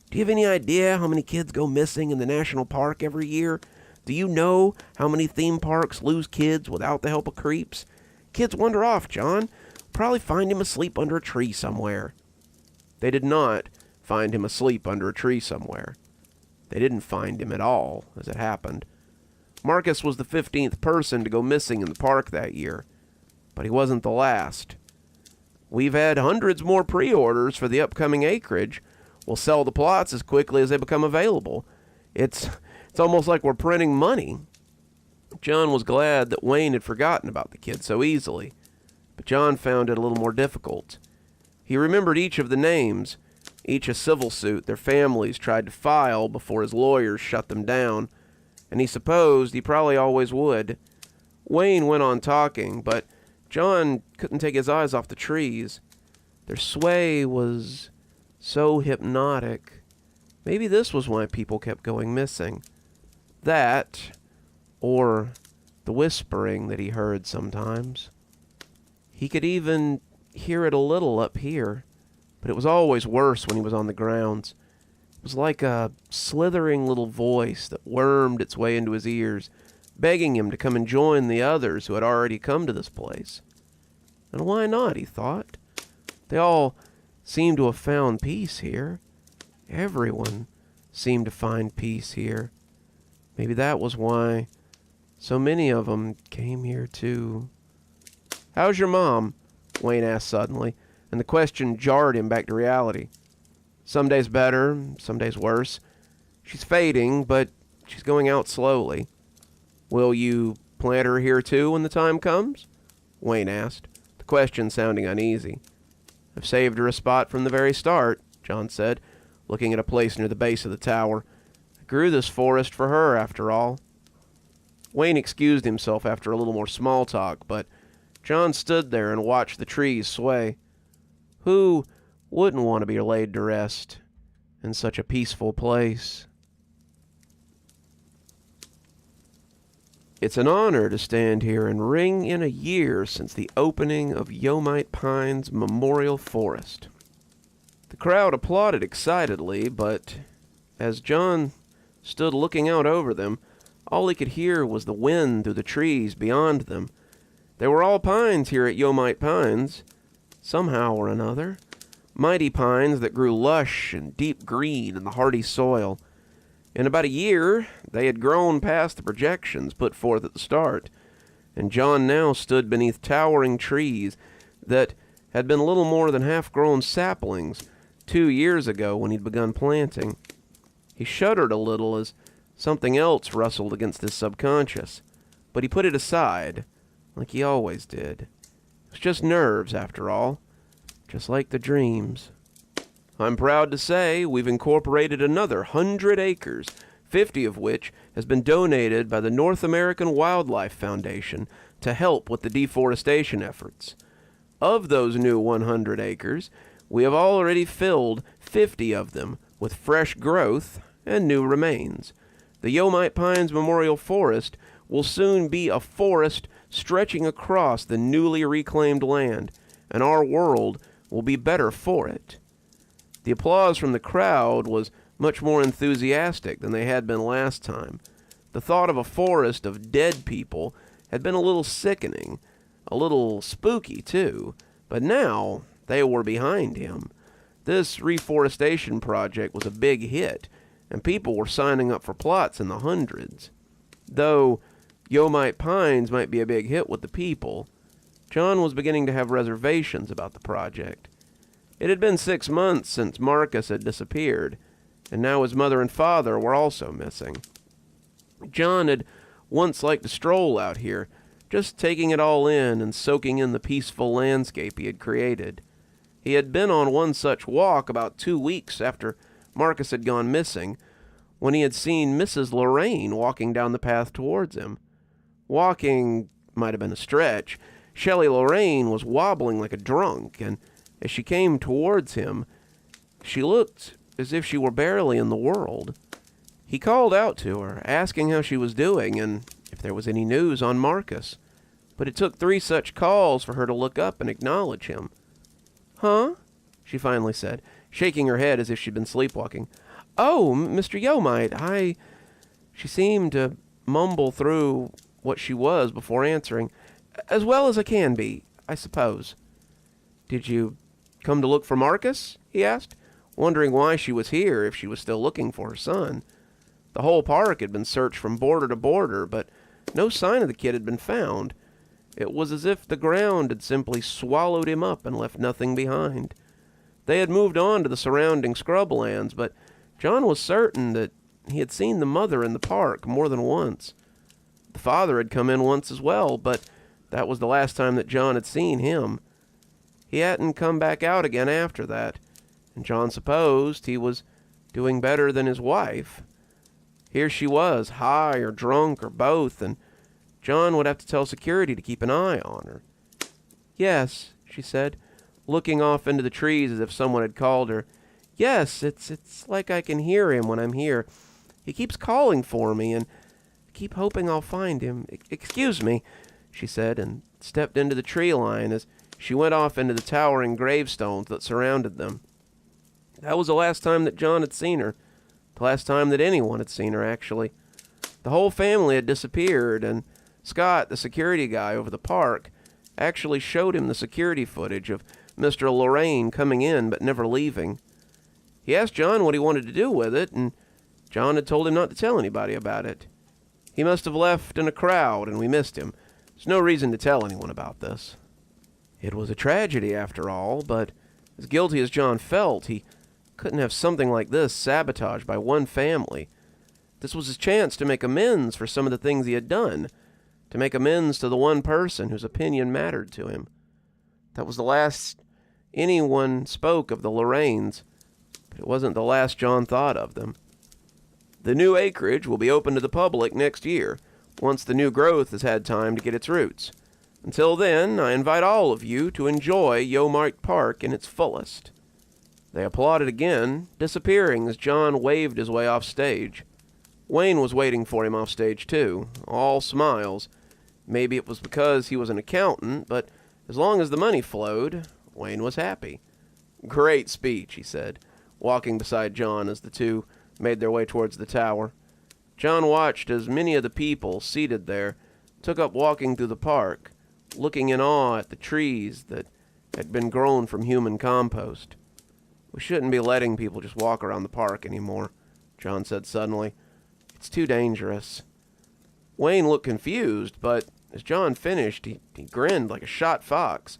"Do you have any idea how many kids go missing in the national park every year? Do you know how many theme parks lose kids without the help of creeps? Kids wander off, John. Probably find him asleep under a tree somewhere." They did not find him asleep under a tree somewhere. They didn't find him at all, as it happened. Marcus was the 15th person to go missing in the park that year, but he wasn't the last. "We've had hundreds more pre-orders for the upcoming acreage. We'll sell the plots as quickly as they become available. It's almost like we're printing money." John was glad that Wayne had forgotten about the kid so easily, but John found it a little more difficult. He remembered each of the names, each a civil suit their families tried to file before his lawyers shut them down, and he supposed he probably always would. Wayne went on talking, but John couldn't take his eyes off the trees. Their sway was so hypnotic. Maybe this was why people kept going missing. That, or the whispering that he heard sometimes. He could even hear it a little up here, but it was always worse when he was on the grounds. It was like a slithering little voice that wormed its way into his ears, begging him to come and join the others who had already come to this place. And why not, he thought. They all seemed to have found peace here. Everyone seemed to find peace here. Maybe that was why so many of them came here too. "How's your mom?" Wayne asked suddenly, and the question jarred him back to reality. "Some days better, some days worse. She's fading, but she's going out slowly." "Will you plant her here too when the time comes?" Wayne asked, the question sounding uneasy. "I've saved her a spot from the very start," John said, looking at a place near the base of the tower. "I grew this forest for her, after all." Wayne excused himself after a little more small talk, but John stood there and watched the trees sway. Who wouldn't want to be laid to rest in such a peaceful place? It's an honor to stand here and ring in a year since the opening of Yomite Pines Memorial Forest. The crowd applauded excitedly, but as John stood looking out over them, all he could hear was the wind through the trees beyond them. They were all pines here at Yomite Pines, somehow or another. Mighty pines that grew lush and deep green in the hardy soil. In about a year, they had grown past the projections put forth at the start, and John now stood beneath towering trees that had been little more than half-grown saplings 2 years ago when he'd begun planting. He shuddered a little as something else rustled against his subconscious, but he put it aside, like he always did. It was just nerves, after all, just like the dreams. I'm proud to say we've incorporated another 100 acres, 50 of which has been donated by the North American Wildlife Foundation to help with the deforestation efforts. Of those new 100 acres, we have already filled 50 of them with fresh growth and new remains. The Yomite Pines Memorial Forest will soon be a forest stretching across the newly reclaimed land, and our world will be better for it. The applause from the crowd was much more enthusiastic than they had been last time. The thought of a forest of dead people had been a little sickening, a little spooky too, but now they were behind him. This reforestation project was a big hit, and people were signing up for plots in the hundreds. Though Yomite Pines might be a big hit with the people, John was beginning to have reservations about the project. It had been 6 months since Marcus had disappeared, and now his mother and father were also missing. John had once liked to stroll out here, just taking it all in and soaking in the peaceful landscape he had created. He had been on one such walk about 2 weeks after Marcus had gone missing, when he had seen Mrs. Lorraine walking down the path towards him. Walking might have been a stretch. Shelley Lorraine was wobbling like a drunk, and as she came towards him, she looked as if she were barely in the world. He called out to her, asking how she was doing and if there was any news on Marcus, but it took 3 such calls for her to look up and acknowledge him. "Huh?" she finally said, shaking her head as if she'd been sleepwalking. "Oh, Mr. Yomite, She seemed to mumble through what she was before answering. "As well as I can be, I suppose." "Did you come to look for Marcus?" he asked, wondering why she was here if she was still looking for her son. The whole park had been searched from border to border, but no sign of the kid had been found. It was as if the ground had simply swallowed him up and left nothing behind. They had moved on to the surrounding scrublands, but John was certain that he had seen the mother in the park more than once. The father had come in once as well, but that was the last time that John had seen him. he hadn't come back out again after that, and John supposed he was doing better than his wife. Here she was, high or drunk or both, and John would have to tell security to keep an eye on her. "Yes," she said, looking off into the trees as if someone had called her. "Yes, it's like I can hear him when I'm here. He keeps calling for me, and I keep hoping I'll find him. Excuse me," she said, and stepped into the tree line as she went off into the towering gravestones that surrounded them. That was the last time that John had seen her. The last time that anyone had seen her, actually. The whole family had disappeared, and Scott, the security guy over the park, actually showed him the security footage of Mr. Lorraine coming in but never leaving. He asked John what he wanted to do with it, and John had told him not to tell anybody about it. He must have left in a crowd, and we missed him. There's no reason to tell anyone about this. It was a tragedy, after all, but as guilty as John felt, he couldn't have something like this sabotaged by one family. This was his chance to make amends for some of the things he had done, to make amends to the one person whose opinion mattered to him. That was the last anyone spoke of the Lorraines, but it wasn't the last John thought of them. The new acreage will be open to the public next year, once the new growth has had time to get its roots. Until then, I invite all of you to enjoy Yo-Mart Park in its fullest. They applauded again, disappearing as John waved his way off stage. Wayne was waiting for him off stage too, all smiles. Maybe it was because he was an accountant, but as long as the money flowed, Wayne was happy. "Great speech," he said, walking beside John as the two made their way towards the tower. John watched as many of the people seated there took up walking through the park, looking in awe at the trees that had been grown from human compost. "We shouldn't be letting people just walk around the park anymore," John said suddenly. "It's too dangerous." Wayne looked confused, but as John finished, he grinned like a shot fox.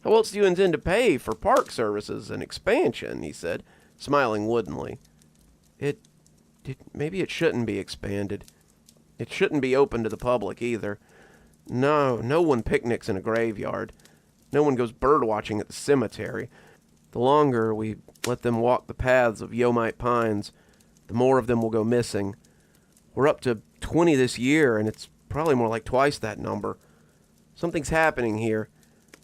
"How else do you intend to pay for park services and expansion?" he said, smiling woodenly. Maybe it shouldn't be expanded. It shouldn't be open to the public either. No one picnics in a graveyard. No one goes bird-watching at the cemetery. The longer we let them walk the paths of Yo-Mite Pines, the more of them will go missing. We're up to 20 this year, and it's probably more like twice that number. Something's happening here.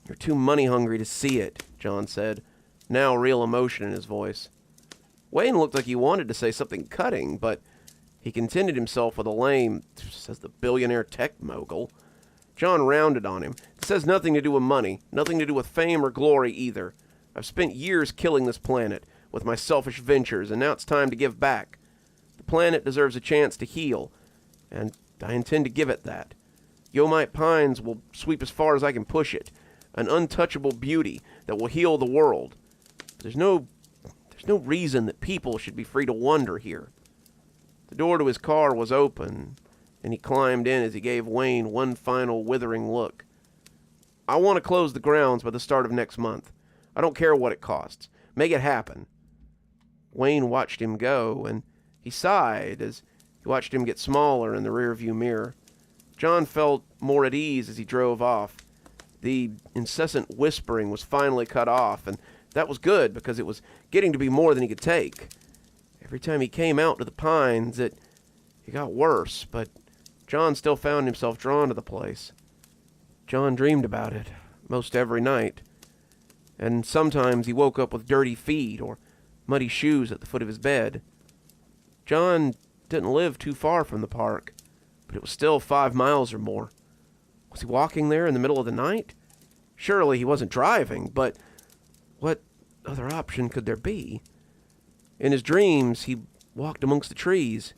You're too money-hungry to see it, John said, now real emotion in his voice. Wayne looked like he wanted to say something cutting, but he contented himself with a lame, says the billionaire tech mogul. John rounded on him. This has nothing to do with money, nothing to do with fame or glory either. I've spent years killing this planet with my selfish ventures, and now it's time to give back. The planet deserves a chance to heal, and I intend to give it that. Yo-Mite Pines will sweep as far as I can push it, an untouchable beauty that will heal the world. There's no reason that people should be free to wander here. The door to his car was open, and he climbed in as he gave Wayne one final withering look. I want to close the grounds by the start of next month. I don't care what it costs. Make it happen. Wayne watched him go, and he sighed as he watched him get smaller in the rearview mirror. John felt more at ease as he drove off. The incessant whispering was finally cut off, and that was good because it was getting to be more than he could take. Every time he came out to the pines, it got worse, but John still found himself drawn to the place. John dreamed about it most every night, and sometimes he woke up with dirty feet or muddy shoes at the foot of his bed. John didn't live too far from the park, but it was still 5 miles or more. Was he walking there in the middle of the night? Surely he wasn't driving, but what other option could there be? In his dreams, he walked amongst the trees,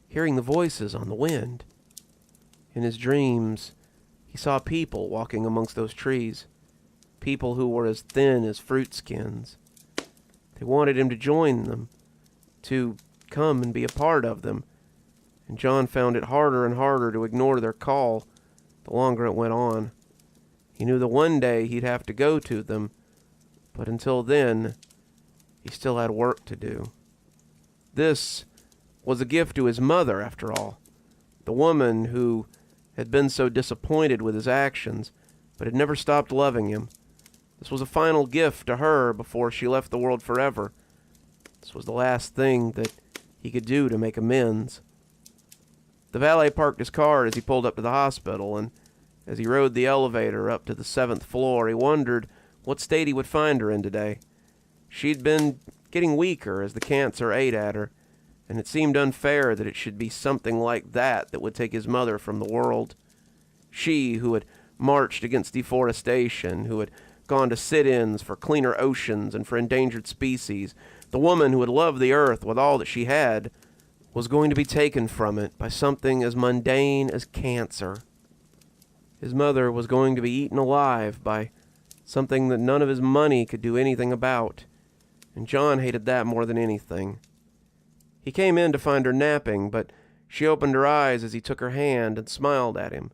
hearing the voices on the wind. In his dreams, he saw people walking amongst those trees, people who were as thin as fruit skins. They wanted him to join them, to come and be a part of them, and John found it harder and harder to ignore their call the longer it went on. He knew that one day he'd have to go to them, but until then, he still had work to do. This was a gift to his mother, after all, the woman who had been so disappointed with his actions, but had never stopped loving him. This was a final gift to her before she left the world forever. This was the last thing that he could do to make amends. The valet parked his car as he pulled up to the hospital, and as he rode the elevator up to the 7th floor, he wondered what state he would find her in today. She'd been getting weaker as the cancer ate at her, and it seemed unfair that it should be something like that would take his mother from the world. She, who had marched against deforestation, who had gone to sit-ins for cleaner oceans and for endangered species, the woman who had loved the earth with all that she had, was going to be taken from it by something as mundane as cancer. His mother was going to be eaten alive by something that none of his money could do anything about, and John hated that more than anything. He came in to find her napping, but she opened her eyes as he took her hand and smiled at him.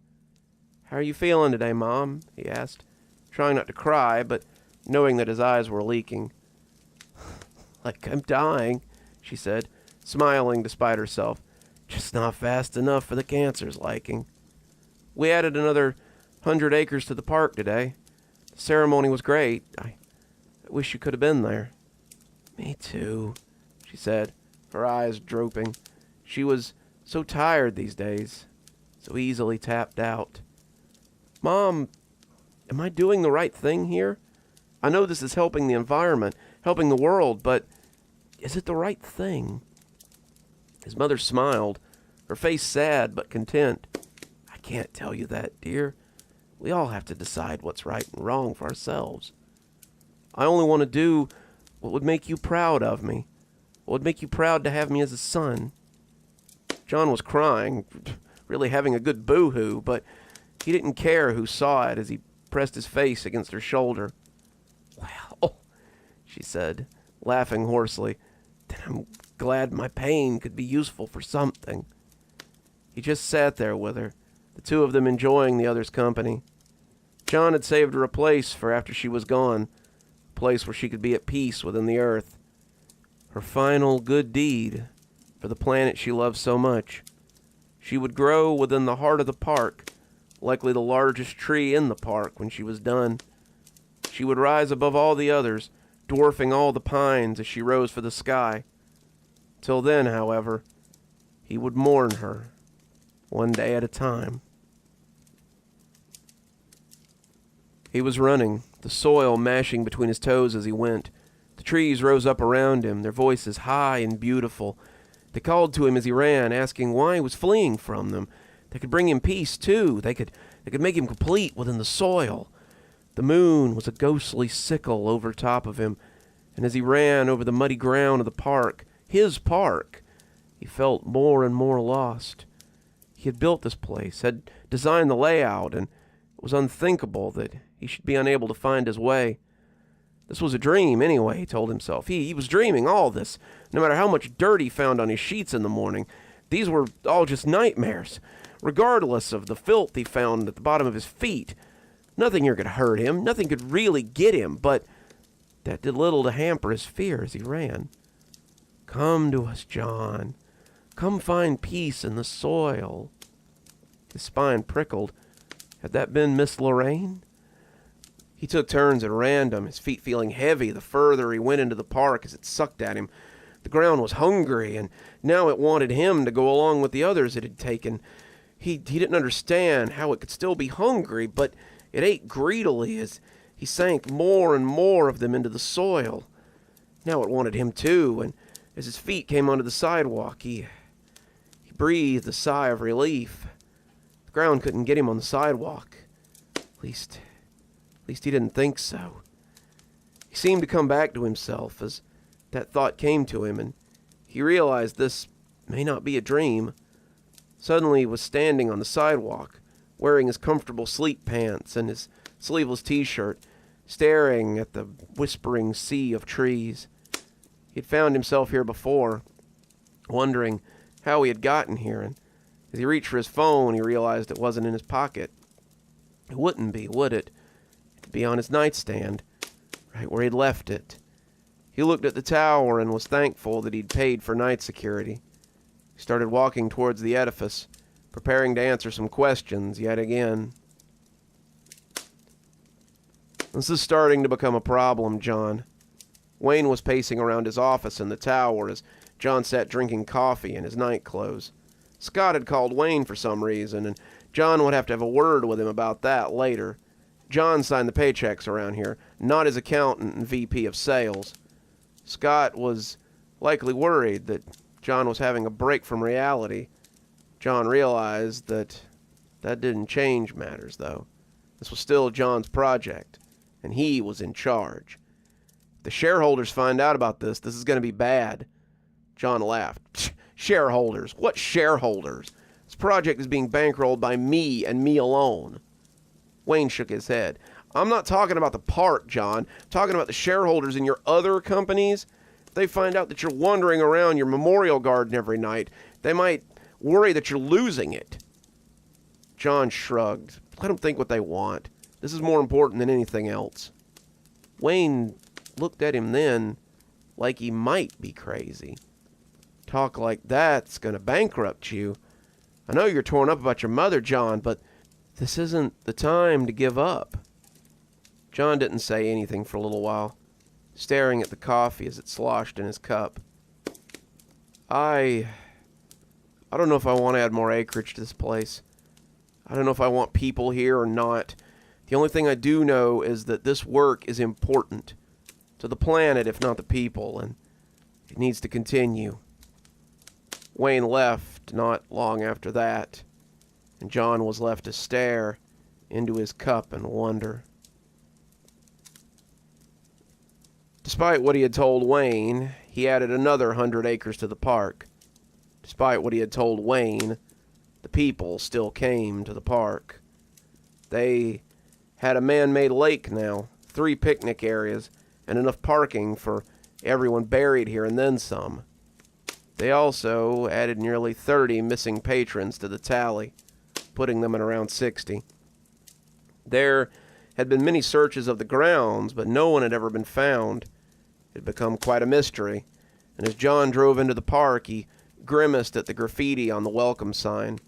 "How are you feeling today, Mom?" he asked, trying not to cry, but knowing that his eyes were leaking. "Like I'm dying," she said, smiling despite herself. "Just not fast enough for the cancer's liking. We added another 100 acres to the park today. The ceremony was great. I wish you could have been there." "Me too," she said, her eyes drooping. She was so tired these days, so easily tapped out. "Mom, am I doing the right thing here? I know this is helping the environment, helping the world, but is it the right thing?" His mother smiled, her face sad but content. "I can't tell you that, dear. We all have to decide what's right and wrong for ourselves. I only want to do what would make you proud of me, what would make you proud to have me as a son." John was crying, really having a good boo-hoo, but he didn't care who saw it as he pressed his face against her shoulder. "Well," she said, laughing hoarsely, "then I'm glad my pain could be useful for something." He just sat there with her, the two of them enjoying the other's company. John had saved her a place for after she was gone, a place where she could be at peace within the earth. Her final good deed for the planet she loved so much. She would grow within the heart of the park, likely the largest tree in the park when she was done. She would rise above all the others, dwarfing all the pines as she rose for the sky. Till then, however, he would mourn her, one day at a time. He was running, the soil mashing between his toes as he went. The trees rose up around him, their voices high and beautiful. They called to him as he ran, asking why he was fleeing from them. They could bring him peace, too. They could make him complete within the soil. The moon was a ghostly sickle over top of him, and as he ran over the muddy ground of the park, his park, he felt more and more lost. He had built this place, had designed the layout, and it was unthinkable that he should be unable to find his way. This was a dream, anyway, he told himself. He was dreaming all this, no matter how much dirt he found on his sheets in the morning. These were all just nightmares, regardless of the filth he found at the bottom of his feet. Nothing here could hurt him, nothing could really get him, but that did little to hamper his fear as he ran. "Come to us, John. Come find peace in the soil." His spine prickled. Had that been Miss Lorraine? He took turns at random, his feet feeling heavy the further he went into the park as it sucked at him. The ground was hungry, and now it wanted him to go along with the others it had taken. He didn't understand how it could still be hungry, but it ate greedily as he sank more and more of them into the soil. Now it wanted him too, and as his feet came onto the sidewalk, he breathed a sigh of relief. The ground couldn't get him on the sidewalk. At least he didn't think so. He seemed to come back to himself as that thought came to him, and he realized this may not be a dream. Suddenly he was standing on the sidewalk, wearing his comfortable sleep pants and his sleeveless t-shirt, staring at the whispering sea of trees. He had found himself here before, wondering how he had gotten here, and as he reached for his phone, he realized it wasn't in his pocket. It wouldn't be, would it? It'd be on his nightstand, right where he'd left it. He looked at the tower and was thankful that he'd paid for night security. He started walking towards the edifice, preparing to answer some questions yet again. This is starting to become a problem, John. Wayne was pacing around his office in the tower as John sat drinking coffee in his night clothes. Scott had called Wayne for some reason, and John would have to have a word with him about that later. John signed the paychecks around here, not his accountant and VP of sales. Scott was likely worried that John was having a break from reality. John realized that didn't change matters, though. This was still John's project, and he was in charge. If the shareholders find out about this is going to be bad. John laughed. Shareholders? What shareholders? This project is being bankrolled by me and me alone. Wayne shook his head. I'm not talking about the park, John. I'm talking about the shareholders in your other companies. If they find out that you're wandering around your memorial garden every night, they might worry that you're losing it. John shrugged. Let them think what they want. This is more important than anything else. Wayne looked at him then like he might be crazy. Talk like that's going to bankrupt you. I know you're torn up about your mother, John, but this isn't the time to give up. John didn't say anything for a little while, staring at the coffee as it sloshed in his cup. I don't know if I want to add more acreage to this place. I don't know if I want people here or not. The only thing I do know is that this work is important to the planet, if not the people, and it needs to continue. Wayne left not long after that, and John was left to stare into his cup and wonder. Despite what he had told Wayne, he added another 100 acres to the park. Despite what he had told Wayne, the people still came to the park. They had a man-made lake now, 3 picnic areas, and enough parking for everyone buried here and then some. They also added nearly 30 missing patrons to the tally, putting them at around 60. There had been many searches of the grounds, but no one had ever been found. It had become quite a mystery, and as John drove into the park, he grimaced at the graffiti on the welcome sign.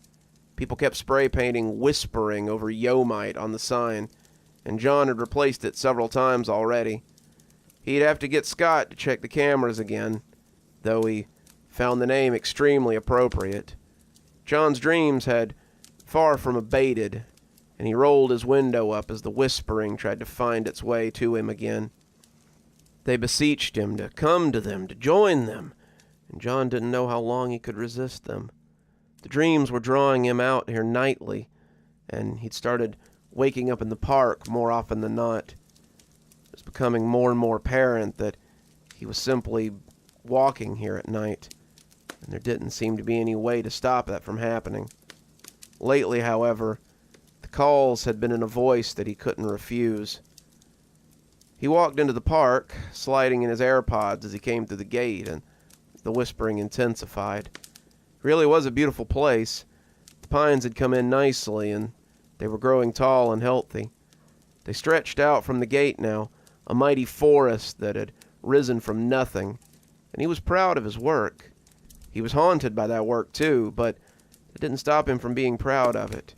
People kept spray painting "Whispering" over Yomite on the sign, and John had replaced it several times already. He'd have to get Scott to check the cameras again, though he found the name extremely appropriate. John's dreams had far from abated, and he rolled his window up as the whispering tried to find its way to him again. They beseeched him to come to them, to join them, and John didn't know how long he could resist them. The dreams were drawing him out here nightly, and he'd started waking up in the park more often than not. It was becoming more and more apparent that he was simply walking here at night, and there didn't seem to be any way to stop that from happening. Lately, however, the calls had been in a voice that he couldn't refuse. He walked into the park, sliding in his AirPods as he came through the gate, and the whispering intensified. It really was a beautiful place. The pines had come in nicely, and they were growing tall and healthy. They stretched out from the gate now, a mighty forest that had risen from nothing, and he was proud of his work. He was haunted by that work, too, but it didn't stop him from being proud of it.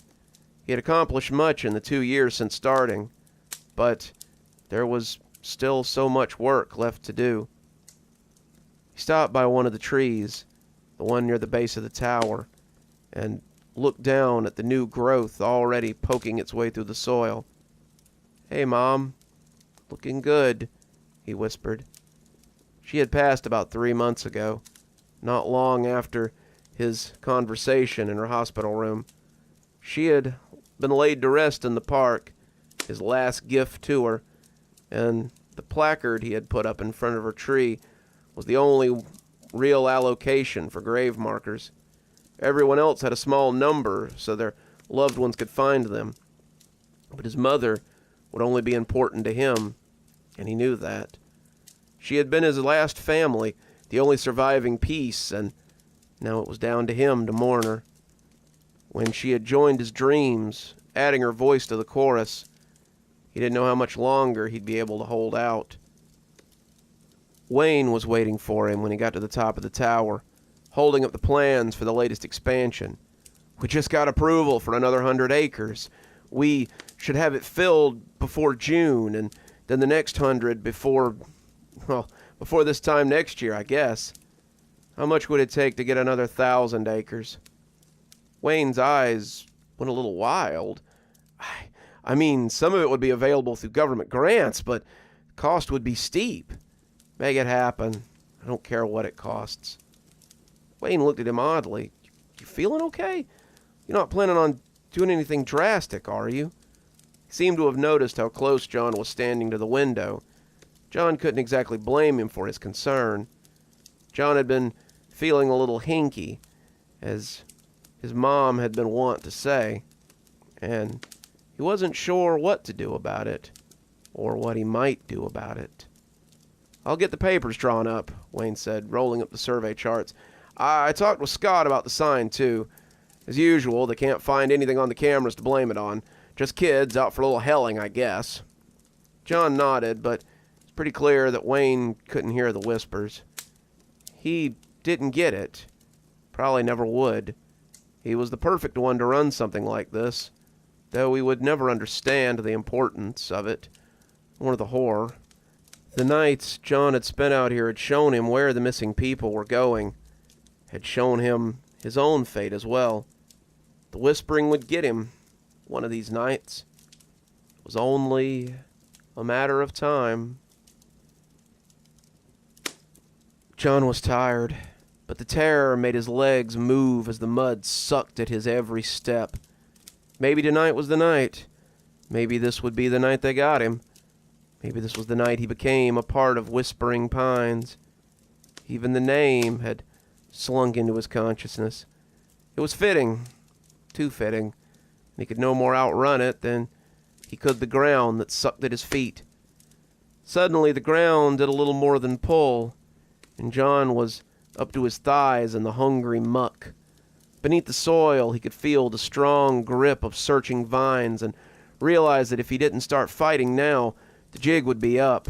He had accomplished much in the 2 years since starting, but there was still so much work left to do. He stopped by one of the trees, the one near the base of the tower, and looked down at the new growth already poking its way through the soil. "Hey, Mom. Looking good," he whispered. She had passed about 3 months ago, not long after his conversation in her hospital room. She had been laid to rest in the park, his last gift to her, and the placard he had put up in front of her tree was the only real allocation for grave markers. Everyone else had a small number so their loved ones could find them, but his mother would only be important to him, and he knew that. She had been his last family, the only surviving piece, and now it was down to him to mourn her. When she had joined his dreams, adding her voice to the chorus, he didn't know how much longer he'd be able to hold out. Wayne was waiting for him when he got to the top of the tower, holding up the plans for the latest expansion. "We just got approval for another 100 acres. We should have it filled before June, and then the next 100 before this time next year, I guess. How much would it take to get another 1,000 acres? Wayne's eyes went a little wild. I mean, some of it would be available through government grants, but the cost would be steep. Make it happen. I don't care what it costs. Wayne looked at him oddly. You feeling okay? You're not planning on doing anything drastic, are you? He seemed to have noticed how close John was standing to the window. John couldn't exactly blame him for his concern. John had been feeling a little hinky, as his mom had been wont to say, and he wasn't sure what to do about it, or what he might do about it. I'll get the papers drawn up, Wayne said, rolling up the survey charts. I talked with Scott about the sign, too. As usual, they can't find anything on the cameras to blame it on. Just kids out for a little helling, I guess. John nodded, but it's pretty clear that Wayne couldn't hear the whispers. He didn't get it. Probably never would. He was the perfect one to run something like this, though he would never understand the importance of it, or the horror. The nights John had spent out here had shown him where the missing people were going, had shown him his own fate as well. The whispering would get him one of these nights. It was only a matter of time. John was tired, but the terror made his legs move as the mud sucked at his every step. Maybe tonight was the night. Maybe this would be the night they got him. Maybe this was the night he became a part of Whispering Pines. Even the name had slunk into his consciousness. It was fitting, too fitting, and he could no more outrun it than he could the ground that sucked at his feet. Suddenly the ground did a little more than pull, and John was up to his thighs in the hungry muck. Beneath the soil he could feel the strong grip of searching vines and realized that if he didn't start fighting now, the jig would be up.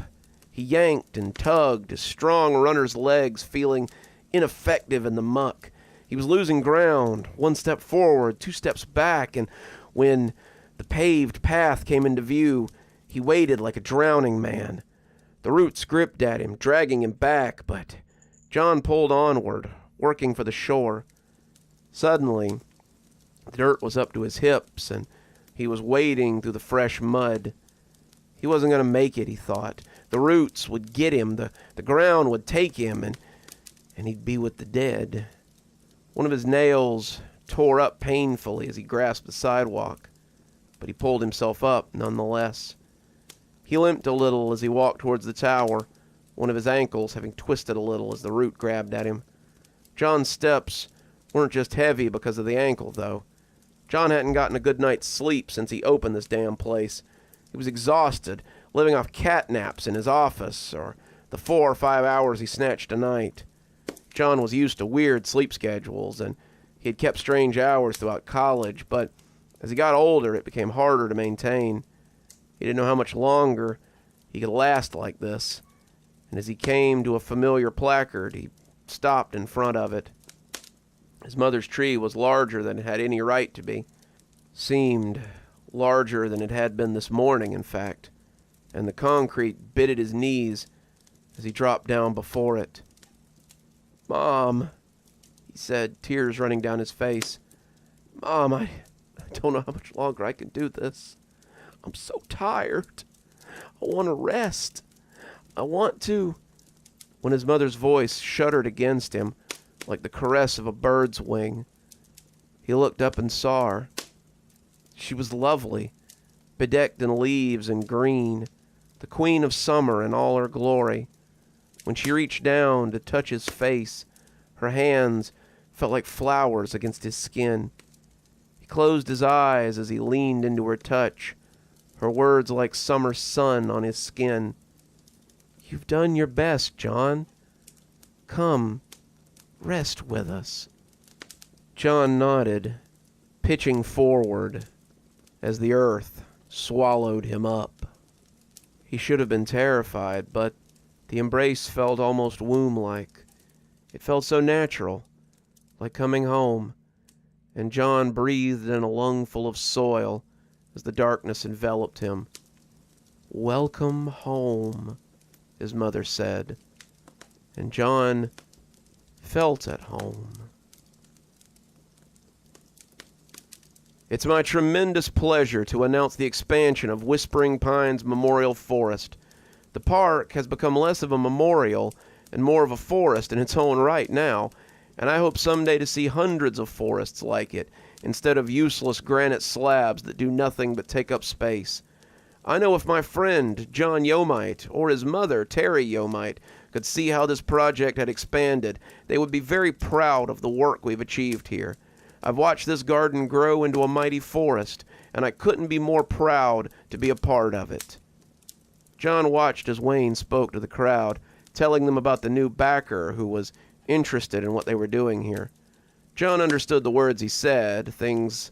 He yanked and tugged, his strong runner's legs feeling ineffective in the muck. He was losing ground, 1 step forward, 2 steps back, and when the paved path came into view, he waited like a drowning man. The roots gripped at him, dragging him back, but John pulled onward, working for the shore. Suddenly, the dirt was up to his hips, and he was wading through the fresh mud. He wasn't going to make it, he thought. The roots would get him, the ground would take him, and he'd be with the dead. One of his nails tore up painfully as he grasped the sidewalk, but he pulled himself up nonetheless. He limped a little as he walked towards the tower, one of his ankles having twisted a little as the root grabbed at him. John's steps weren't just heavy because of the ankle, though. John hadn't gotten a good night's sleep since he opened this damn place. He was exhausted, living off cat naps in his office, or the 4 or 5 hours he snatched a night. John was used to weird sleep schedules, and he had kept strange hours throughout college, but as he got older, it became harder to maintain. He didn't know how much longer he could last like this, and as he came to a familiar placard, he stopped in front of it. His mother's tree was larger than it had any right to be. Seemed larger than it had been this morning, in fact, and the concrete bit at his knees as he dropped down before it. "Mom," he said, tears running down his face. "Mom, I don't know how much longer I can do this. I'm so tired. I want to rest. I want to..." When his mother's voice shuddered against him, like the caress of a bird's wing, he looked up and saw her. She was lovely, bedecked in leaves and green, the queen of summer in all her glory. When she reached down to touch his face, her hands felt like flowers against his skin. He closed his eyes as he leaned into her touch, her words like summer sun on his skin. "You've done your best, John. Come, rest with us." John nodded, pitching forward as the earth swallowed him up. He should have been terrified, but the embrace felt almost womb-like. It felt so natural, like coming home, and John breathed in a lungful of soil as the darkness enveloped him. "Welcome home," his mother said, and John felt at home. It's my tremendous pleasure to announce the expansion of Whispering Pines Memorial Forest. The park has become less of a memorial and more of a forest in its own right now, and I hope someday to see hundreds of forests like it, instead of useless granite slabs that do nothing but take up space. I know if my friend, John Yomite, or his mother, Terry Yomite, could see how this project had expanded, they would be very proud of the work we've achieved here. I've watched this garden grow into a mighty forest, and I couldn't be more proud to be a part of it. John watched as Wayne spoke to the crowd, telling them about the new backer who was interested in what they were doing here. John understood the words he said, things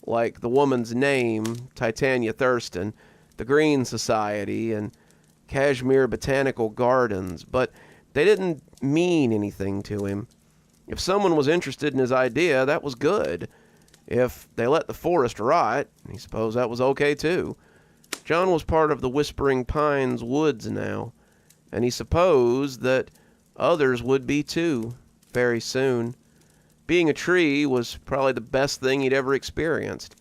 like the woman's name, Titania Thurston, the Green Society, and Kashmir Botanical Gardens, but they didn't mean anything to him. If someone was interested in his idea, that was good. If they let the forest rot, he supposed that was okay too. John was part of the Whispering Pines woods now, and he supposed that others would be too, very soon. Being a tree was probably the best thing he'd ever experienced,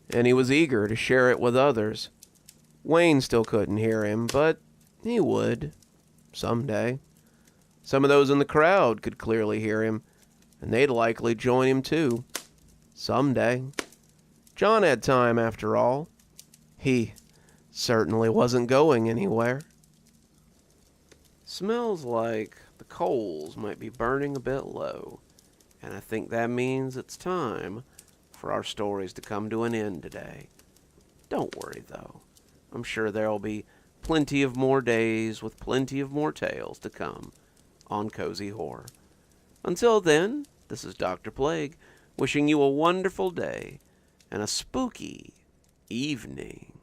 and he was eager to share it with others. Wayne still couldn't hear him, but he would, someday. Some of those in the crowd could clearly hear him, and they'd likely join him too, someday. John had time, after all. He certainly wasn't going anywhere. Smells like the coals might be burning a bit low, and I think that means it's time for our stories to come to an end today. Don't worry, though. I'm sure there'll be plenty of more days with plenty of more tales to come on Cozy Horror. Until then, this is Dr. Plague, wishing you a wonderful day and a spooky evening.